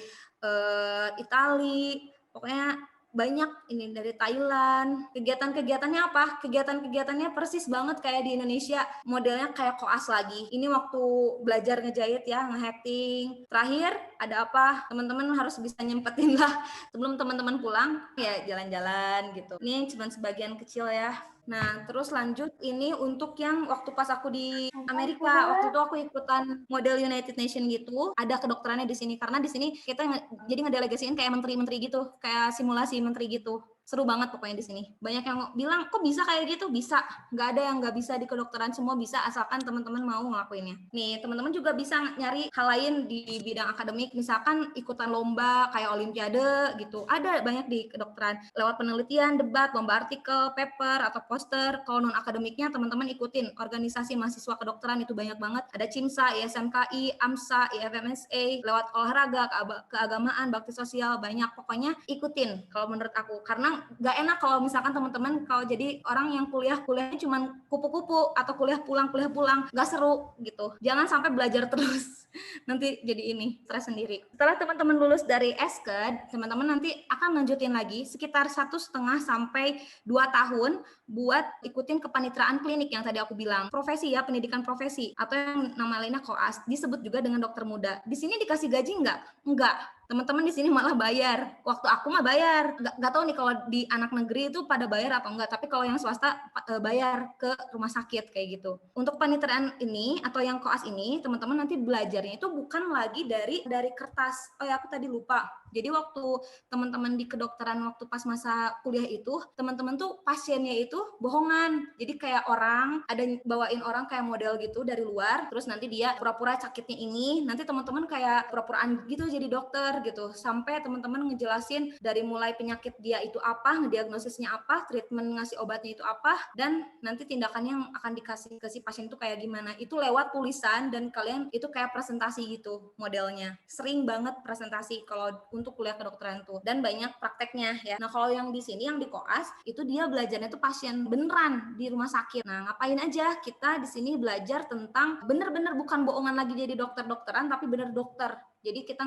Italia. Pokoknya banyak, ini dari Thailand. Kegiatan-kegiatannya apa? Kegiatan-kegiatannya persis banget kayak di Indonesia, modelnya kayak koas lagi. Ini waktu belajar ngejahit ya, nge-hacking. Terakhir ada apa? Teman-teman harus bisa nyempetin lah sebelum teman-teman pulang ya jalan-jalan gitu. Ini cuma sebagian kecil ya. Nah, terus lanjut ini untuk yang waktu pas aku di Amerika, waktu itu aku ikutan model United Nation gitu, ada kedokterannya di sini karena di sini kita jadi ngedelegasiin kayak menteri-menteri gitu, kayak simulasi menteri gitu. Seru banget pokoknya di sini. Banyak yang bilang, kok bisa kayak gitu? Bisa. Nggak ada yang nggak bisa di kedokteran, semua bisa asalkan teman-teman mau ngelakuinnya. Nih, teman-teman juga bisa nyari hal lain di bidang akademik, misalkan ikutan lomba kayak olimpiade gitu. Ada banyak di kedokteran. Lewat penelitian, debat, lomba artikel, paper, atau poster. Kalau non-akademiknya teman-teman ikutin organisasi mahasiswa kedokteran itu banyak banget. Ada CIMSA, ISMKI, AMSA, IFMSA, lewat olahraga, keagamaan, bakti sosial, banyak. Pokoknya ikutin kalau menurut aku. Karena nggak enak kalau misalkan teman-teman kalau jadi orang yang kuliahnya cuman kupu-kupu atau kuliah pulang nggak seru gitu. Jangan sampai belajar terus nanti jadi ini stres sendiri. Setelah teman-teman lulus dari SKED, teman-teman nanti akan lanjutin lagi sekitar 1,5 sampai 2 tahun buat ikutin kepaniteraan klinik yang tadi aku bilang. Profesi ya, pendidikan profesi atau yang nama lainnya koas, disebut juga dengan dokter muda. Di sini dikasih gaji nggak? Enggak. Teman-teman di sini malah bayar. Waktu aku mah bayar. Nggak tahu nih kalau di anak negeri itu pada bayar atau enggak. Tapi kalau yang swasta bayar ke rumah sakit kayak gitu. Untuk paniteraan ini atau yang koas ini, teman-teman nanti belajarnya itu bukan lagi dari kertas. Oh ya, aku tadi lupa. Jadi waktu teman-teman di kedokteran waktu pas masa kuliah itu, teman-teman tuh pasiennya itu bohongan. Jadi kayak orang ada bawain orang kayak model gitu dari luar, terus nanti dia pura-pura sakitnya ini, nanti teman-teman kayak pura-puraan gitu jadi dokter gitu. Sampai teman-teman ngejelasin dari mulai penyakit dia itu apa, ngediagnosisnya apa, treatment ngasih obatnya itu apa, dan nanti tindakannya yang akan dikasih ke si pasien itu kayak gimana. Itu lewat tulisan dan kalian itu kayak presentasi gitu modelnya. Sering banget presentasi kalau untuk kuliah kedokteran tuh, dan banyak prakteknya ya. Nah kalau yang di sini yang di koas itu dia belajarnya tuh pasien beneran di rumah sakit. Nah ngapain aja kita di sini belajar tentang bener-bener bukan bohongan lagi jadi dokter-dokteran tapi bener dokter. Jadi kita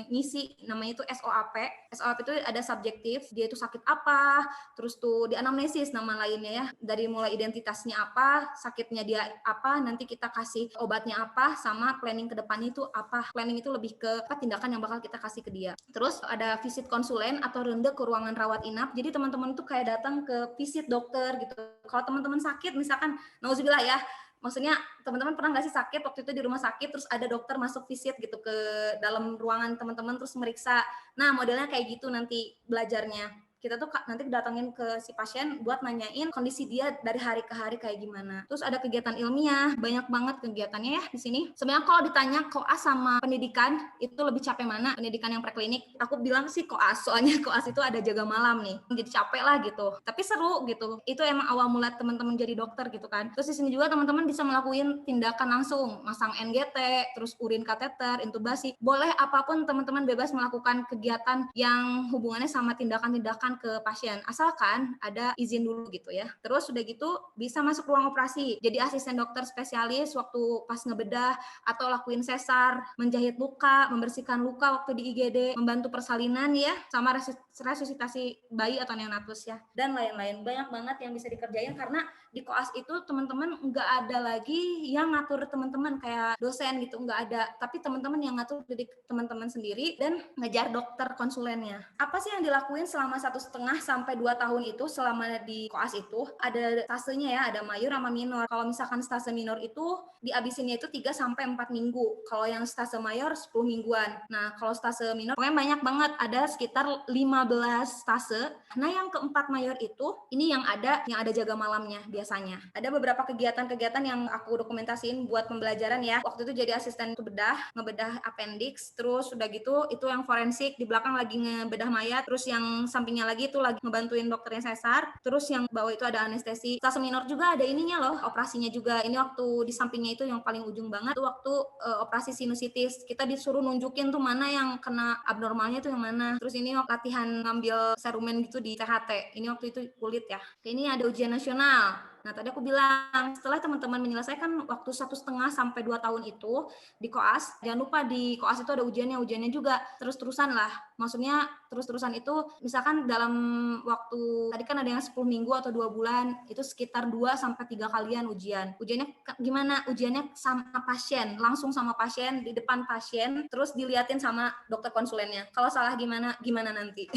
ngisi namanya itu SOAP. SOAP itu ada subjektif, dia itu sakit apa, terus tuh di anamnesis nama lainnya ya. Dari mulai identitasnya apa, sakitnya dia apa, nanti kita kasih obatnya apa, sama planning ke depannya itu apa. Planning itu lebih ke apa tindakan yang bakal kita kasih ke dia. Terus ada visit konsulen atau ronde ke ruangan rawat inap. Jadi teman-teman tuh kayak datang ke visit dokter gitu. Kalau teman-teman sakit misalkan, nauzubillah ya, maksudnya teman-teman pernah nggak sih sakit waktu itu di rumah sakit terus ada dokter masuk visit gitu ke dalam ruangan teman-teman terus meriksa. Nah modelnya kayak gitu nanti belajarnya. Kita tuh nanti datangin ke si pasien buat nanyain kondisi dia dari hari ke hari kayak gimana. Terus ada kegiatan ilmiah, banyak banget kegiatannya ya di sini. Sebenarnya kalau ditanya koas sama pendidikan itu lebih capek mana? Pendidikan yang preklinik, aku bilang sih koas, soalnya koas itu ada jaga malam nih. Jadi capek lah gitu. Tapi seru gitu. Itu emang awal mula teman-teman jadi dokter gitu kan. Terus di sini juga teman-teman bisa melakukan tindakan langsung, masang NGT, terus urin kateter, intubasi. Boleh apapun teman-teman bebas melakukan kegiatan yang hubungannya sama tindakan-tindakan ke pasien, asalkan ada izin dulu gitu ya. Terus udah gitu bisa masuk ruang operasi, jadi asisten dokter spesialis waktu pas ngebedah atau lakuin sesar, menjahit luka, membersihkan luka waktu di IGD, membantu persalinan ya, sama resusitasi bayi atau neonatus ya, dan lain-lain. Banyak banget yang bisa dikerjain karena di koas itu teman-teman nggak ada lagi yang ngatur teman-teman kayak dosen gitu, nggak ada, tapi teman-teman yang ngatur jadi teman-teman sendiri dan ngejar dokter konsulennya. Apa sih yang dilakuin selama 1,5 sampai 2 tahun itu selama di koas itu? Ada stasenya ya, ada mayor sama minor. Kalau misalkan stase minor itu dihabisinnya itu 3 sampai 4 minggu. Kalau yang stase mayor 10 mingguan. Nah, kalau stase minor pokoknya banyak banget, ada sekitar 15 stase. Nah, yang keempat mayor itu ini yang ada jaga malamnya biasanya. Ada beberapa kegiatan-kegiatan yang aku dokumentasiin buat pembelajaran ya. Waktu itu jadi asisten ngebedah appendix, terus udah gitu itu yang forensik, di belakang lagi ngebedah mayat, terus yang sampingnya lagi itu lagi ngebantuin dokternya sesar, terus yang bawah itu ada anestesi. Stase minor juga ada ininya loh, operasinya juga. Ini waktu di sampingnya itu yang paling ujung banget, itu waktu operasi sinusitis. Kita disuruh nunjukin tuh mana yang kena abnormalnya tuh yang mana. Terus ini waktu latihan ngambil serumen gitu di THT. Ini waktu itu kulit ya. Ini ada ujian nasional. Nah, tadi aku bilang, setelah teman-teman menyelesaikan waktu 1,5 sampai 2 tahun itu di koas, jangan lupa di koas itu ada ujiannya juga terus-terusan lah. Maksudnya terus-terusan itu misalkan dalam waktu, tadi kan ada yang 10 minggu atau 2 bulan, itu sekitar 2 sampai 3 kalian ujian. Ujiannya gimana? Ujiannya sama pasien, langsung sama pasien, di depan pasien, terus diliatin sama dokter konsulennya. Kalau salah gimana nanti.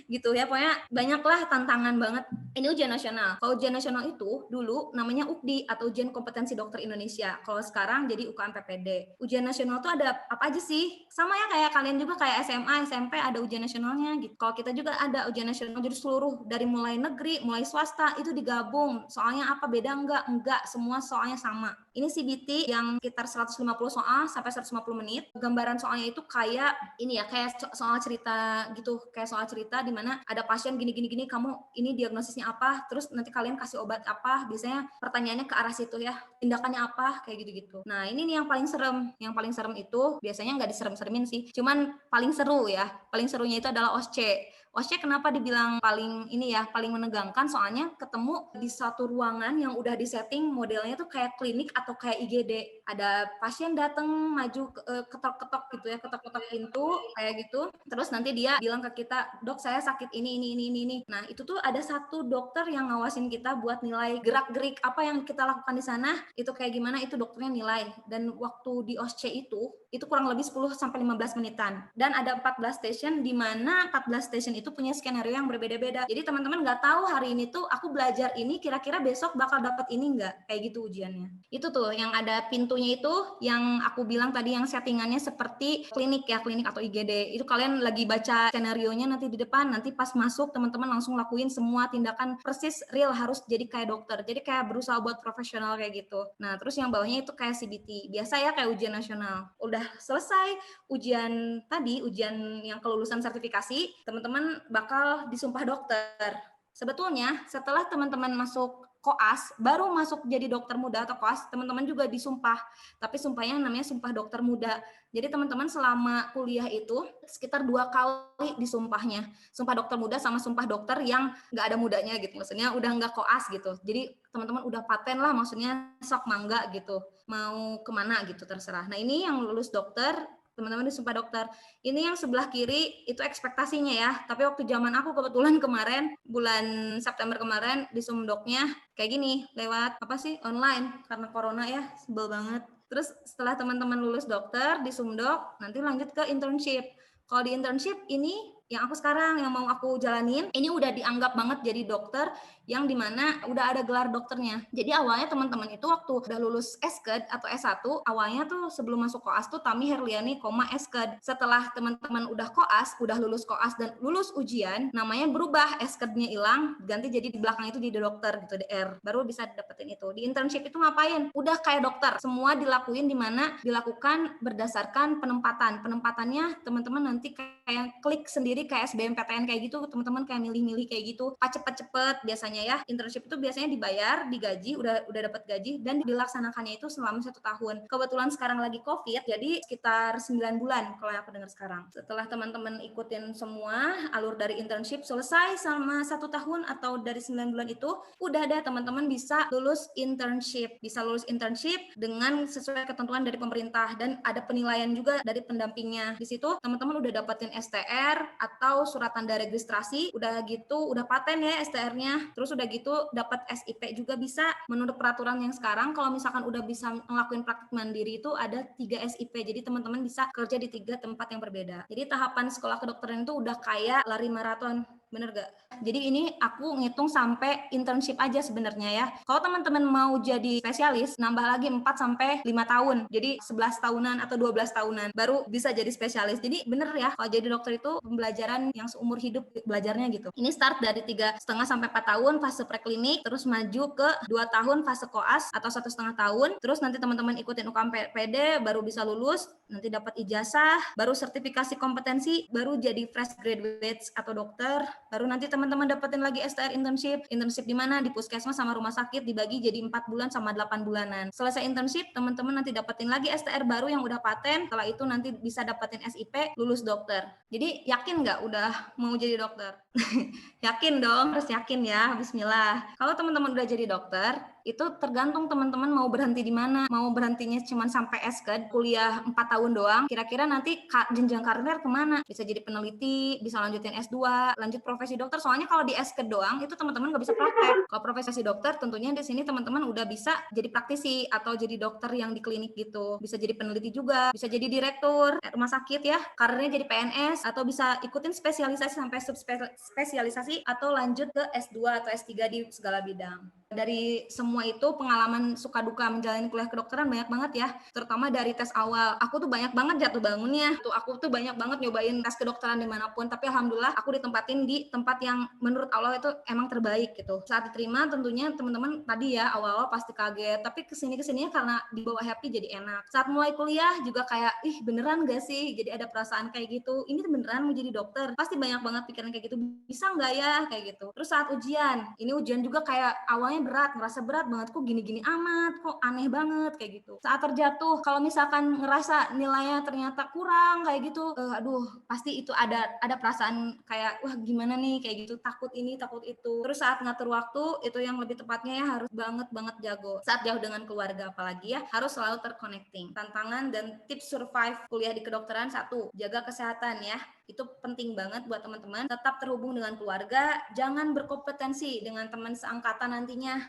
gitu ya. Pokoknya banyaklah tantangan banget. Ini ujian nasional. Kalau ujian nasional itu dulu namanya UKDI atau Ujian Kompetensi Dokter Indonesia. Kalau sekarang jadi UKM PPD. Ujian nasional tuh ada apa aja sih? Sama ya kayak kalian juga, kayak SMA, SMP ada ujian nasionalnya gitu. Kalau kita juga ada ujian nasional, jadi seluruh dari mulai negeri, mulai swasta itu digabung. Soalnya apa, beda enggak? Enggak, semua soalnya sama. Ini CBT yang sekitar 150 soal sampai 150 menit. Gambaran soalnya itu kayak ini ya, kayak soal cerita gitu, kayak soal cerita di mana ada pasien gini, kamu ini diagnosisnya apa, terus nanti kalian kasih obat apa, biasanya pertanyaannya ke arah situ ya, tindakannya apa, kayak gitu-gitu. Nah ini nih yang paling serem. Yang paling serem itu biasanya nggak diserem-seremin sih, cuman paling seru ya. Paling serunya itu adalah OSCE. OSCE kenapa dibilang paling ini ya, paling menegangkan, soalnya ketemu di satu ruangan yang udah disetting modelnya tuh kayak klinik atau kayak IGD. Ada pasien datang maju ketok-ketok gitu ya, ketok-ketok pintu kayak gitu. Terus nanti dia bilang ke kita, "Dok, saya sakit ini." Nah, itu tuh ada satu dokter yang ngawasin kita buat nilai gerak-gerik apa yang kita lakukan di sana, itu kayak gimana, itu dokternya nilai. Dan waktu di OSCE itu kurang lebih 10 sampai 15 menitan. Dan ada 14 station, di mana 14 station itu punya skenario yang berbeda-beda. Jadi teman-teman nggak tahu hari ini tuh aku belajar ini, kira-kira besok bakal dapat ini nggak? Kayak gitu ujiannya. Itu tuh yang ada pintunya itu, yang aku bilang tadi yang settingannya seperti klinik ya, klinik atau IGD. Itu kalian lagi baca skenarionya nanti di depan, nanti pas masuk teman-teman langsung lakuin semua tindakan persis real, harus jadi kayak dokter. Jadi kayak berusaha buat profesional kayak gitu. Nah, terus yang bawahnya itu kayak CBT. Biasa ya kayak ujian nasional. Udah selesai ujian tadi, ujian yang kelulusan sertifikasi, teman-teman bakal disumpah dokter. Sebetulnya setelah teman-teman masuk koas, baru masuk jadi dokter muda atau koas, teman-teman juga disumpah. Tapi sumpahnya namanya sumpah dokter muda. Jadi teman-teman selama kuliah itu sekitar 2 kali disumpahnya. Sumpah dokter muda sama sumpah dokter yang nggak ada mudanya gitu. Maksudnya udah nggak koas gitu. Jadi teman-teman udah paten lah, maksudnya sok mangga gitu. Mau kemana gitu terserah. Nah ini yang lulus dokter, teman-teman disumpah dokter. Ini yang sebelah kiri itu ekspektasinya ya. Tapi waktu zaman aku kebetulan kemarin bulan September kemarin di Sumdoknya kayak gini, lewat apa sih, online karena corona ya, sebel banget. Terus setelah teman-teman lulus dokter di Sumdok, nanti lanjut ke internship. Kalau di internship ini yang aku sekarang yang mau aku jalanin, ini udah dianggap banget jadi dokter yang dimana udah ada gelar dokternya. Jadi awalnya teman-teman itu waktu udah lulus SKED atau S1, awalnya tuh sebelum masuk koas tuh Tami Herliani, SKED. Setelah teman-teman udah koas, udah lulus koas dan lulus ujian, namanya berubah, SKED-nya hilang, ganti jadi di belakang itu jadi dokter gitu, DR. Baru bisa dapetin itu. Di internship itu ngapain? Udah kayak dokter. Semua dilakuin dimana dilakukan berdasarkan penempatan. Penempatannya teman-teman nanti kayak klik sendiri kayak SBMPTN kayak gitu, teman-teman kayak milih-milih kayak gitu, cepet-cepet biasanya ya. Internship itu biasanya dibayar, digaji, udah dapat gaji, dan dilaksanakannya itu selama 1 tahun. Kebetulan sekarang lagi COVID, jadi sekitar 9 bulan kalau yang aku dengar sekarang. Setelah teman-teman ikutin semua alur dari internship selesai sama 1 tahun atau dari 9 bulan itu, udah ada teman-teman bisa lulus internship. Bisa lulus internship dengan sesuai ketentuan dari pemerintah, dan ada penilaian juga dari pendampingnya. Di situ teman-teman udah dapetin STR atau surat tanda registrasi, udah gitu udah paten ya STR-nya, terus udah gitu dapat SIP juga bisa. Menurut peraturan yang sekarang kalau misalkan udah bisa ngelakuin praktik mandiri itu ada 3 SIP, jadi teman-teman bisa kerja di 3 tempat yang berbeda. Jadi tahapan sekolah kedokteran itu udah kayak lari maraton, bener gak? Jadi ini aku ngitung sampai internship aja sebenarnya ya. Kalau teman-teman mau jadi spesialis, nambah lagi 4 sampai 5 tahun. Jadi 11 tahunan atau 12 tahunan baru bisa jadi spesialis. Jadi bener ya, kalau jadi dokter itu pembelajaran yang seumur hidup belajarnya gitu. Ini start dari 3,5 sampai 4 tahun fase preklinik, terus maju ke 2 tahun fase koas atau 1,5 tahun. Terus nanti teman-teman ikutin UKM PD baru bisa lulus, nanti dapat ijazah, baru sertifikasi kompetensi, baru jadi fresh graduates atau dokter. Baru nanti teman-teman dapetin lagi STR internship. Internship di mana? Di puskesmas sama rumah sakit, dibagi jadi 4 bulan sama 8 bulanan. Selesai internship, teman-teman nanti dapetin lagi STR baru yang udah paten. Setelah itu nanti bisa dapetin SIP, lulus dokter. Jadi yakin nggak udah mau jadi dokter? Yakin dong, harus yakin ya. Bismillah. Kalau teman-teman udah jadi dokter, Itu tergantung teman-teman mau berhenti di mana. Mau berhentinya cuma sampai SKED, kuliah 4 tahun doang, kira-kira nanti jenjang karir kemana? Bisa jadi peneliti, bisa lanjutin S2, lanjut profesi dokter. Soalnya kalau di SKED doang, itu teman-teman nggak bisa praktek. Kalau profesi dokter, tentunya di sini teman-teman udah bisa jadi praktisi atau jadi dokter yang di klinik gitu. Bisa jadi peneliti juga, bisa jadi direktur rumah sakit ya, karirnya jadi PNS, atau bisa ikutin spesialisasi sampai subspesialisasi atau lanjut ke S2 atau S3 di segala bidang. Dari semua itu pengalaman suka duka menjalani kuliah kedokteran banyak banget ya, terutama dari tes awal. Aku tuh banyak banget jatuh bangunnya. Aku tuh banyak banget nyobain tes kedokteran dimanapun, tapi alhamdulillah aku ditempatin di tempat yang menurut Allah itu emang terbaik gitu. Saat diterima tentunya teman-teman tadi ya awal-awal pasti kaget, tapi kesininya karena dibawa happy jadi enak. Saat mulai kuliah juga kayak, ih beneran gak sih? Jadi ada perasaan kayak gitu. Ini beneran mau jadi dokter? Pasti banyak banget pikiran kayak gitu. Bisa nggak ya kayak gitu. Terus saat ujian, ini ujian juga kayak awalnya berat, ngerasa berat banget, kok gini-gini amat, kok aneh banget kayak gitu. Saat terjatuh, kalau misalkan ngerasa nilainya ternyata kurang kayak gitu, aduh pasti itu ada perasaan kayak wah gimana nih kayak gitu, takut ini takut itu. Terus saat ngatur waktu itu yang lebih tepatnya ya harus banget jago. Saat jauh dengan keluarga apalagi ya harus selalu terconnecting. Tantangan dan tips survive kuliah di kedokteran, satu, jaga kesehatan ya. Itu penting banget buat teman-teman, tetap terhubung dengan keluarga, jangan berkompetensi dengan teman seangkatan nantinya,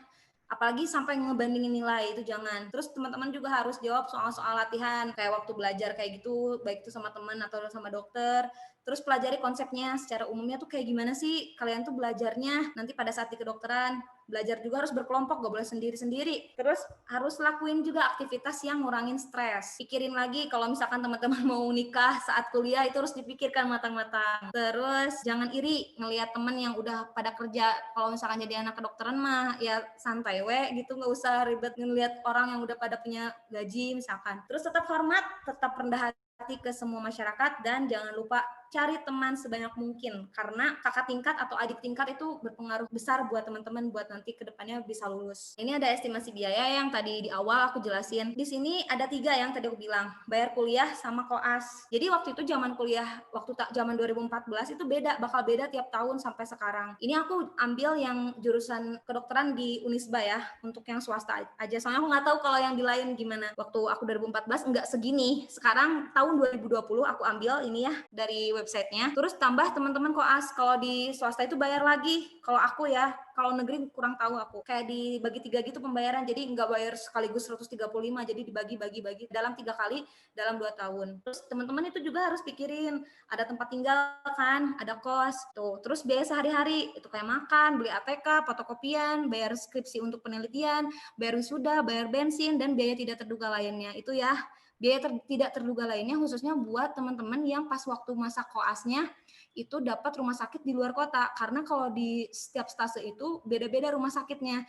apalagi sampai ngebandingin nilai, itu jangan. Terus teman-teman juga harus jawab soal-soal latihan kayak waktu belajar kayak gitu, baik itu sama teman atau sama dokter. Terus pelajari konsepnya secara umumnya tuh kayak gimana sih kalian tuh belajarnya nanti pada saat di kedokteran. Belajar juga harus berkelompok, gak boleh sendiri-sendiri. Terus harus lakuin juga aktivitas yang ngurangin stres. Pikirin lagi kalau misalkan teman-teman mau nikah saat kuliah, itu harus dipikirkan matang-matang. Terus jangan iri ngelihat teman yang udah pada kerja. Kalau misalkan jadi anak kedokteran mah ya santai gitu, gak usah ribet ngelihat orang yang udah pada punya gaji misalkan. Terus tetap hormat, tetap rendah hati ke semua masyarakat, dan jangan lupa cari teman sebanyak mungkin, karena kakak tingkat atau adik tingkat itu berpengaruh besar buat teman-teman buat nanti kedepannya bisa lulus. Ini ada estimasi biaya yang tadi di awal aku jelasin. Di sini ada 3 yang tadi aku bilang, bayar kuliah sama koas. Jadi waktu itu zaman kuliah, waktu zaman 2014 itu bakal beda tiap tahun sampai sekarang. Ini aku ambil yang jurusan kedokteran di Unisba ya, untuk yang swasta aja. Soalnya aku nggak tahu kalau yang di lain gimana. Waktu aku 2014 nggak segini. Sekarang tahun 2020 aku ambil ini ya dari websitenya. Terus tambah teman-teman koas, kalau di swasta itu bayar lagi. Kalau aku ya, kalau negeri kurang tahu aku. Kayak dibagi 3 gitu pembayaran, jadi nggak bayar sekaligus 135, jadi dibagi-bagi dalam 3 kali dalam 2 tahun. Terus teman-teman itu juga harus pikirin, ada tempat tinggal kan, ada kos, tuh. Terus biaya sehari-hari, itu kayak makan, beli ATK, fotokopian, bayar skripsi untuk penelitian, bayar wisuda, bayar bensin, dan biaya tidak terduga lainnya. Itu ya, biaya tidak terduga lainnya khususnya buat teman-teman yang pas waktu masa koasnya itu dapat rumah sakit di luar kota, karena kalau di setiap stase itu beda-beda rumah sakitnya.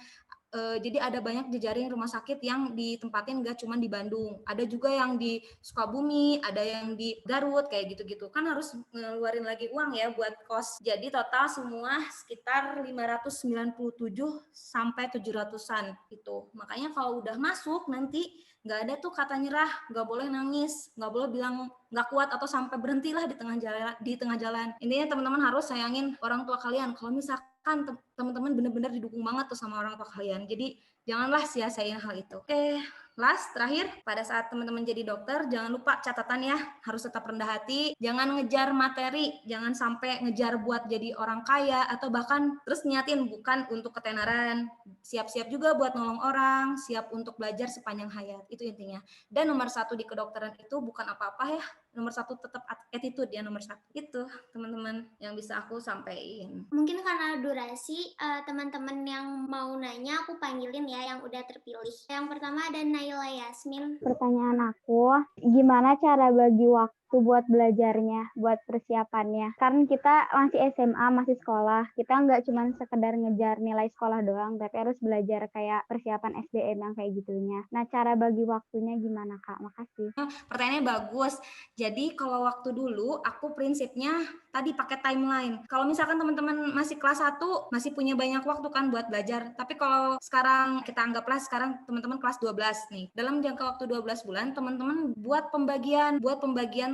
Jadi ada banyak jejaring rumah sakit yang ditempatin gak cuma di Bandung, ada juga yang di Sukabumi, ada yang di Garut kayak gitu-gitu, kan harus ngeluarin lagi uang ya buat kos. Jadi total semua sekitar 597 sampai 700-an itu. Makanya kalau udah masuk nanti nggak ada tuh kata nyerah, nggak boleh nangis, nggak boleh bilang nggak kuat atau sampai berhentilah di tengah jalan. Intinya teman-teman harus sayangin orang tua kalian. Kalau misalkan teman-teman benar-benar didukung banget tuh sama orang tua kalian, jadi janganlah sia-siain hal itu. Oke, terakhir, pada saat teman-teman jadi dokter, jangan lupa catatan ya, harus tetap rendah hati, jangan ngejar materi, jangan sampai ngejar buat jadi orang kaya, atau bahkan terus niatin bukan untuk ketenaran. Siap-siap juga buat nolong orang, siap untuk belajar sepanjang hayat, itu intinya. Dan nomor 1 di kedokteran itu bukan apa-apa ya, nomor 1 tetap attitude ya, nomor 1. Itu teman-teman yang bisa aku sampaikan. Mungkin karena durasi, teman-teman yang mau nanya aku panggilin ya yang udah terpilih. Yang pertama ada Naila Yasmin. Pertanyaan aku, gimana cara bagi waktu buat belajarnya, buat persiapannya? Karena kita masih SMA, masih sekolah, kita nggak cuma sekedar ngejar nilai sekolah doang, tapi harus belajar kayak persiapan SBM yang kayak gitunya. Nah, cara bagi waktunya gimana, Kak? Makasih. Pertanyaannya bagus. Jadi kalau waktu dulu, aku prinsipnya tadi pakai timeline. Kalau misalkan teman-teman masih kelas 1, masih punya banyak waktu kan buat belajar. Tapi kalau sekarang, kita anggaplah sekarang teman-teman kelas 12 nih. Dalam jangka waktu 12 bulan, teman-teman buat pembagian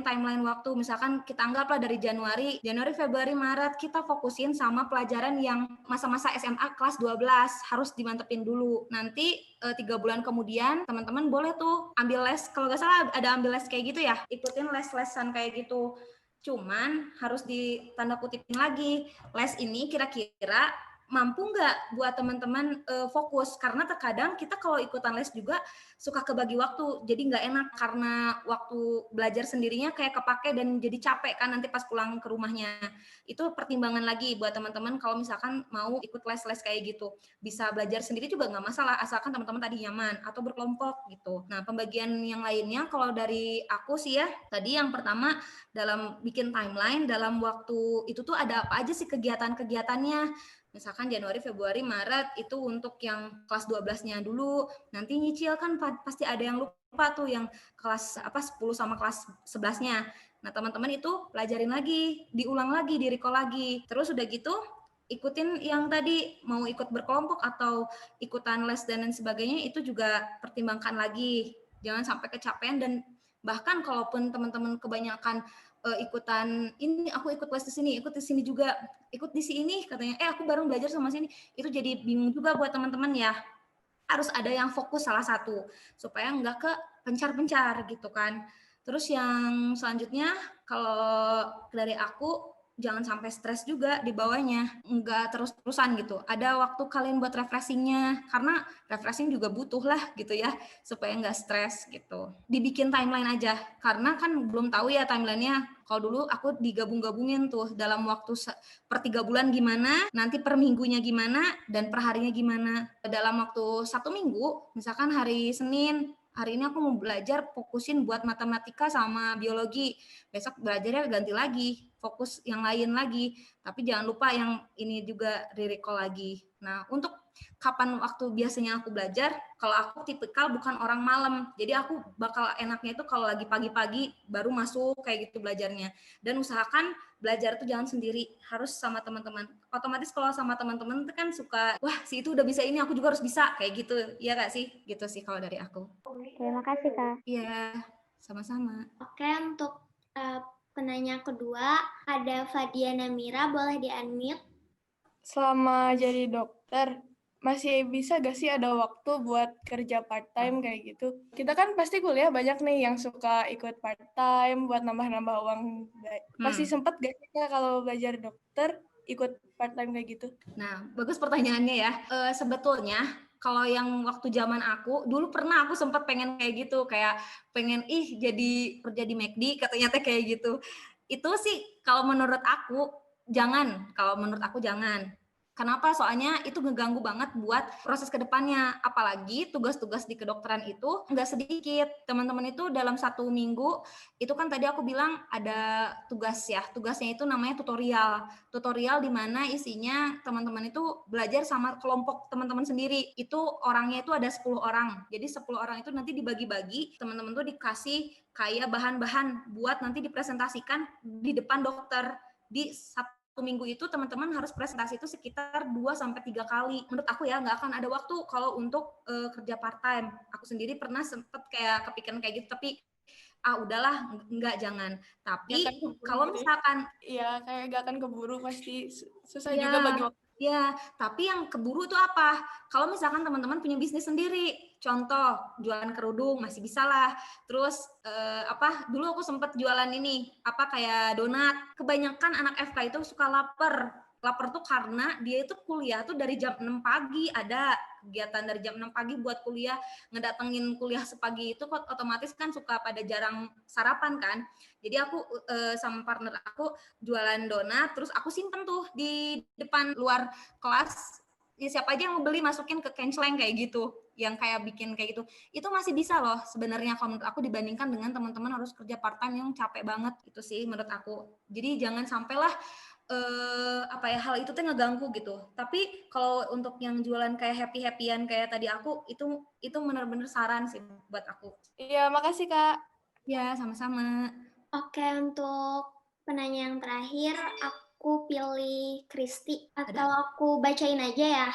bikin timeline waktu. Misalkan kita anggaplah dari Januari, Februari, Maret, kita fokusin sama pelajaran yang masa-masa SMA kelas 12 harus dimantepin dulu. Nanti 3 bulan kemudian teman-teman boleh tuh ambil les, kalau nggak salah ada ambil les kayak gitu ya, ikutin les-lesan kayak gitu. Cuman harus ditanda kutipin lagi, les ini kira-kira mampu nggak buat teman-teman fokus, karena terkadang kita kalau ikutan les juga suka kebagi waktu, jadi nggak enak karena waktu belajar sendirinya kayak kepake dan jadi capek kan nanti pas pulang ke rumahnya. Itu pertimbangan lagi buat teman-teman kalau misalkan mau ikut les-les kayak gitu. Bisa belajar sendiri juga nggak masalah, asalkan teman-teman tadi nyaman atau berkelompok gitu. Nah, pembagian yang lainnya kalau dari aku sih ya, tadi yang pertama dalam bikin timeline, dalam waktu itu tuh ada apa aja sih kegiatan-kegiatannya. Misalkan Januari, Februari, Maret itu untuk yang kelas 12-nya dulu. Nanti nyicil kan pasti ada yang lupa tuh yang kelas 10 sama kelas 11-nya. Nah, teman-teman itu pelajarin lagi, diulang lagi, di-recall lagi. Terus udah gitu ikutin yang tadi mau ikut berkelompok atau ikutan les dan lain sebagainya, itu juga pertimbangkan lagi. Jangan sampai kecapean, dan bahkan kalaupun teman-teman kebanyakan ikutan ini, aku ikut les di sini, ikut di sini juga, ikut di sini katanya, aku bareng belajar sama sini, itu jadi bingung juga buat teman-teman ya. Harus ada yang fokus salah satu supaya nggak ke pencar-pencar gitu kan. Terus yang selanjutnya kalau dari aku, jangan sampai stres juga di bawahnya, nggak terus-terusan gitu. Ada waktu kalian buat refreshingnya, karena refreshing juga butuh lah gitu ya, supaya nggak stres gitu. Dibikin timeline aja, karena kan belum tahu ya timelinenya. Kalau dulu aku digabung-gabungin tuh dalam waktu per 3 bulan gimana, nanti per minggunya gimana, dan per harinya gimana. Dalam waktu 1 minggu, misalkan hari Senin, hari ini aku mau belajar fokusin buat matematika sama biologi, besok belajarnya ganti lagi, fokus yang lain lagi, tapi jangan lupa yang ini juga di-recall lagi. Nah, untuk kapan waktu biasanya aku belajar, kalau aku tipikal bukan orang malam, jadi aku bakal enaknya itu kalau lagi pagi-pagi baru masuk kayak gitu belajarnya. Dan usahakan belajar tuh jangan sendiri, harus sama teman-teman. Otomatis kalau sama teman-teman itu kan suka, wah si itu udah bisa ini, aku juga harus bisa, kayak gitu. Iya gak sih? Gitu sih kalau dari aku. Terima kasih, Kak. Iya, sama-sama. Oke, untuk penanya kedua, ada Fadiana Mira, boleh di-unmute. Selama jadi dokter, masih bisa gak sih ada waktu buat kerja part-time kayak gitu? Kita kan pasti kuliah banyak nih yang suka ikut part-time buat nambah-nambah uang. Masih sempet gak sih Kak kalau belajar dokter ikut part-time kayak gitu? Nah, bagus pertanyaannya ya. Sebetulnya kalau yang waktu zaman aku, dulu pernah aku sempat pengen kayak gitu, kayak pengen jadi kerja di McD, katanya teh kayak gitu. Itu sih kalau menurut aku jangan, Kenapa? Soalnya itu ngeganggu banget buat proses kedepannya. Apalagi tugas-tugas di kedokteran itu nggak sedikit. Teman-teman itu dalam 1 minggu, itu kan tadi aku bilang ada tugas ya. Tugasnya itu namanya tutorial. Tutorial di mana isinya teman-teman itu belajar sama kelompok teman-teman sendiri. Itu orangnya itu ada 10 orang. Jadi 10 orang itu nanti dibagi-bagi, teman-teman tuh dikasih kayak bahan-bahan buat nanti dipresentasikan di depan dokter. Di 1 minggu itu teman-teman harus presentasi itu sekitar 2-3 kali. Menurut aku ya nggak akan ada waktu kalau untuk kerja part time. Aku sendiri pernah sempet kayak kepikiran kayak gitu, tapi udahlah, jangan. Tapi kalau misalkan kayak gak akan keburu, pasti susah ya, juga bagi waktu. Ya, tapi yang keburu itu apa? Kalau misalkan teman-teman punya bisnis sendiri, contoh jualan kerudung masih bisa lah. Terus dulu aku sempat jualan ini, kayak donat. Kebanyakan anak FK itu suka lapar. Lapar tuh karena dia itu kuliah tuh dari jam 6 pagi, ada kegiatan dari jam 6 pagi buat kuliah, ngedatengin kuliah sepagi itu otomatis kan suka pada jarang sarapan kan. Jadi aku sama partner aku jualan donat, terus aku simpen tuh di depan luar kelas. Ya, siapa aja yang mau beli masukin ke kenceleng kayak gitu, yang kayak bikin kayak gitu. Itu masih bisa loh sebenarnya kalau menurut aku, dibandingkan dengan teman-teman harus kerja part time yang capek banget. Itu sih menurut aku. Jadi jangan sampailah hal itu tuh ngeganggu gitu. Tapi kalau untuk yang jualan kayak happy-happyan kayak tadi aku, itu benar-benar saran sih buat aku. Iya, makasih Kak. Ya, sama-sama. Oke, untuk penanya yang terakhir, aku pilih Kristi, atau aku bacain aja ya.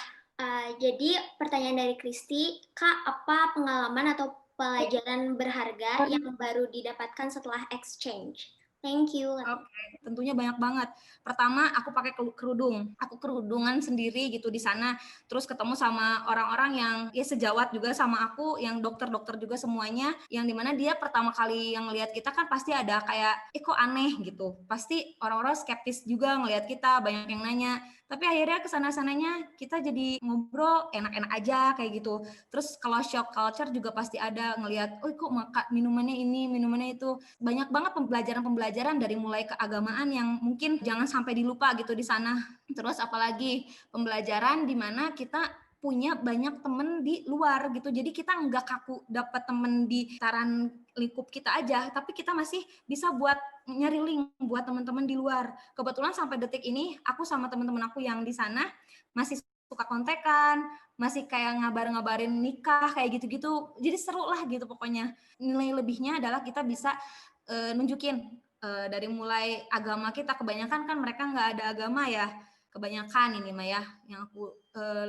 Jadi pertanyaan dari Kristi, Kak, apa pengalaman atau pelajaran berharga yang baru didapatkan setelah exchange? Thank you. Oke, tentunya banyak banget. Pertama, aku pakai kerudung. Aku kerudungan sendiri gitu di sana. Terus ketemu sama orang-orang yang ya sejawat juga sama aku, yang dokter-dokter juga semuanya. Yang dimana dia pertama kali yang ngelihat kita kan pasti ada kayak, kok aneh gitu. Pasti orang-orang skeptis juga ngelihat kita, banyak yang nanya. Tapi akhirnya kesana-sananya kita jadi ngobrol enak-enak aja kayak gitu. Terus kalau shock culture juga pasti ada ngelihat, kok minumannya ini, minumannya itu. Banyak banget pembelajaran dari mulai keagamaan yang mungkin jangan sampai dilupa gitu di sana. Terus apalagi pembelajaran di mana kita punya banyak temen di luar gitu. Jadi kita nggak kaku dapat temen di taran lingkup kita aja, tapi kita masih bisa buat nyari link buat teman-teman di luar. Kebetulan sampai detik ini aku sama teman-teman aku yang di sana masih suka kontekan, masih kayak ngabarin nikah kayak gitu-gitu. Jadi seru lah gitu pokoknya. Nilai lebihnya adalah kita bisa nunjukin dari mulai agama kita. Kebanyakan kan mereka nggak ada agama ya, kebanyakan ini mah ya yang aku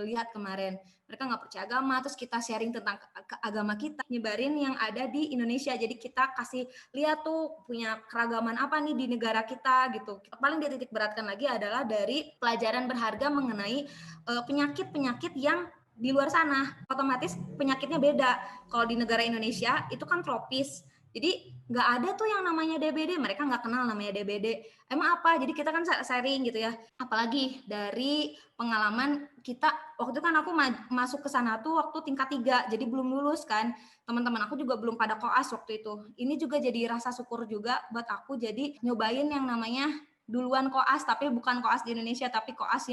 lihat kemarin mereka nggak percaya agama. Terus kita sharing tentang agama kita, nyebarin yang ada di Indonesia. Jadi kita kasih lihat tuh punya keragaman apa nih di negara kita gitu. Paling dititik beratkan lagi adalah dari pelajaran berharga mengenai penyakit-penyakit yang di luar sana. Otomatis penyakitnya beda. Kalau di negara Indonesia itu kan tropis, jadi nggak ada tuh yang namanya DBD, mereka nggak kenal namanya DBD. Emang apa? Jadi kita kan sharing gitu ya. Apalagi dari pengalaman kita, waktu itu kan aku masuk ke sana tuh waktu tingkat 3, jadi belum lulus kan. Teman-teman aku juga belum pada koas waktu itu. Ini juga jadi rasa syukur juga buat aku, jadi nyobain yang namanya duluan koas, tapi bukan koas di Indonesia, tapi koas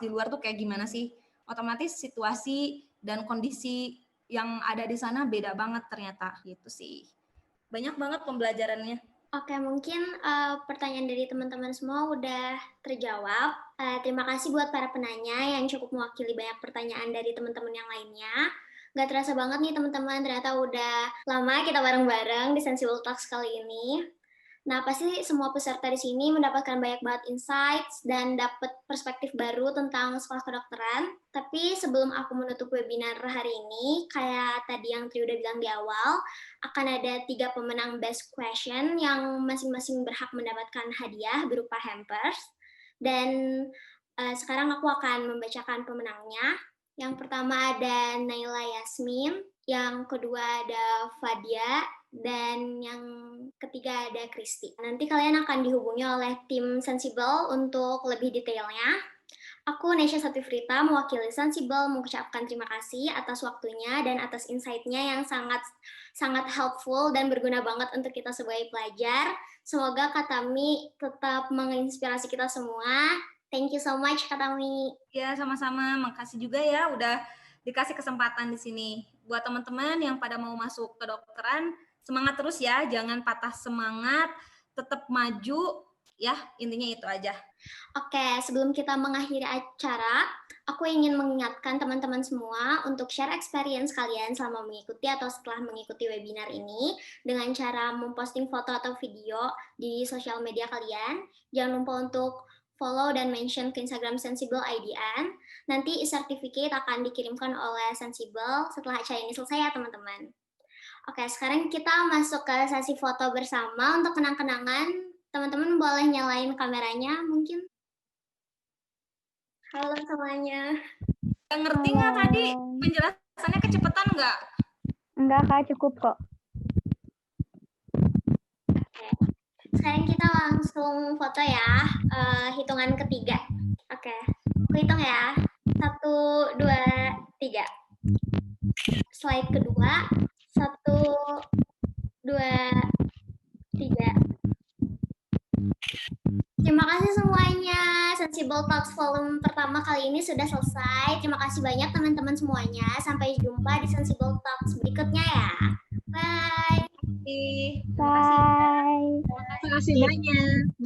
di luar tuh kayak gimana sih. Otomatis situasi dan kondisi yang ada di sana beda banget ternyata gitu sih. Banyak banget pembelajarannya. Oke, mungkin pertanyaan dari teman-teman semua udah terjawab. Terima kasih buat para penanya yang cukup mewakili banyak pertanyaan dari teman-teman yang lainnya. Gak terasa banget nih teman-teman, ternyata udah lama kita bareng-bareng di Sensible Talks kali ini. Nah, pasti semua peserta di sini mendapatkan banyak banget insights dan dapat perspektif baru tentang sekolah kedokteran. Tapi sebelum aku menutup webinar hari ini, kayak tadi yang Tri udah bilang di awal, akan ada 3 pemenang best question yang masing-masing berhak mendapatkan hadiah berupa hampers. Dan sekarang aku akan membacakan pemenangnya. Yang pertama ada Naila Yasmin, yang kedua ada Fadia, dan yang ketiga ada Kristi. Nanti kalian akan dihubungi oleh tim Sensible untuk lebih detailnya. Aku Nesha Satifrita mewakili Sensible mengucapkan terima kasih atas waktunya dan atas insight-nya yang sangat helpful dan berguna banget untuk kita sebagai pelajar. Semoga Kak Tami tetap menginspirasi kita semua. Thank you so much Kak Tami. Ya, sama-sama. Makasih juga ya udah dikasih kesempatan di sini. Buat teman-teman yang pada mau masuk ke kedokteran, semangat terus ya, jangan patah semangat, tetap maju, ya intinya itu aja. Oke, sebelum kita mengakhiri acara, aku ingin mengingatkan teman-teman semua untuk share experience kalian selama mengikuti atau setelah mengikuti webinar ini dengan cara memposting foto atau video di sosial media kalian. Jangan lupa untuk follow dan mention ke Instagram Sensible IDN. Nanti e-certificate akan dikirimkan oleh Sensible setelah acara ini selesai ya teman-teman. Oke, sekarang kita masuk ke sesi foto bersama untuk kenang-kenangan. Teman-teman boleh nyalain kameranya mungkin. Halo semuanya. Ngerti nggak tadi penjelasannya kecepatan nggak? Enggak Kak, cukup kok. Oke. Sekarang kita langsung foto ya, hitungan ketiga. Oke, aku hitung ya. 1, 2, 3. Slide kedua. 1, 2, 3. Terima kasih semuanya. Sensible Talks volume pertama kali ini sudah selesai. Terima kasih banyak teman-teman semuanya. Sampai jumpa di Sensible Talks berikutnya ya. Bye. Bye. Terima kasih banyak.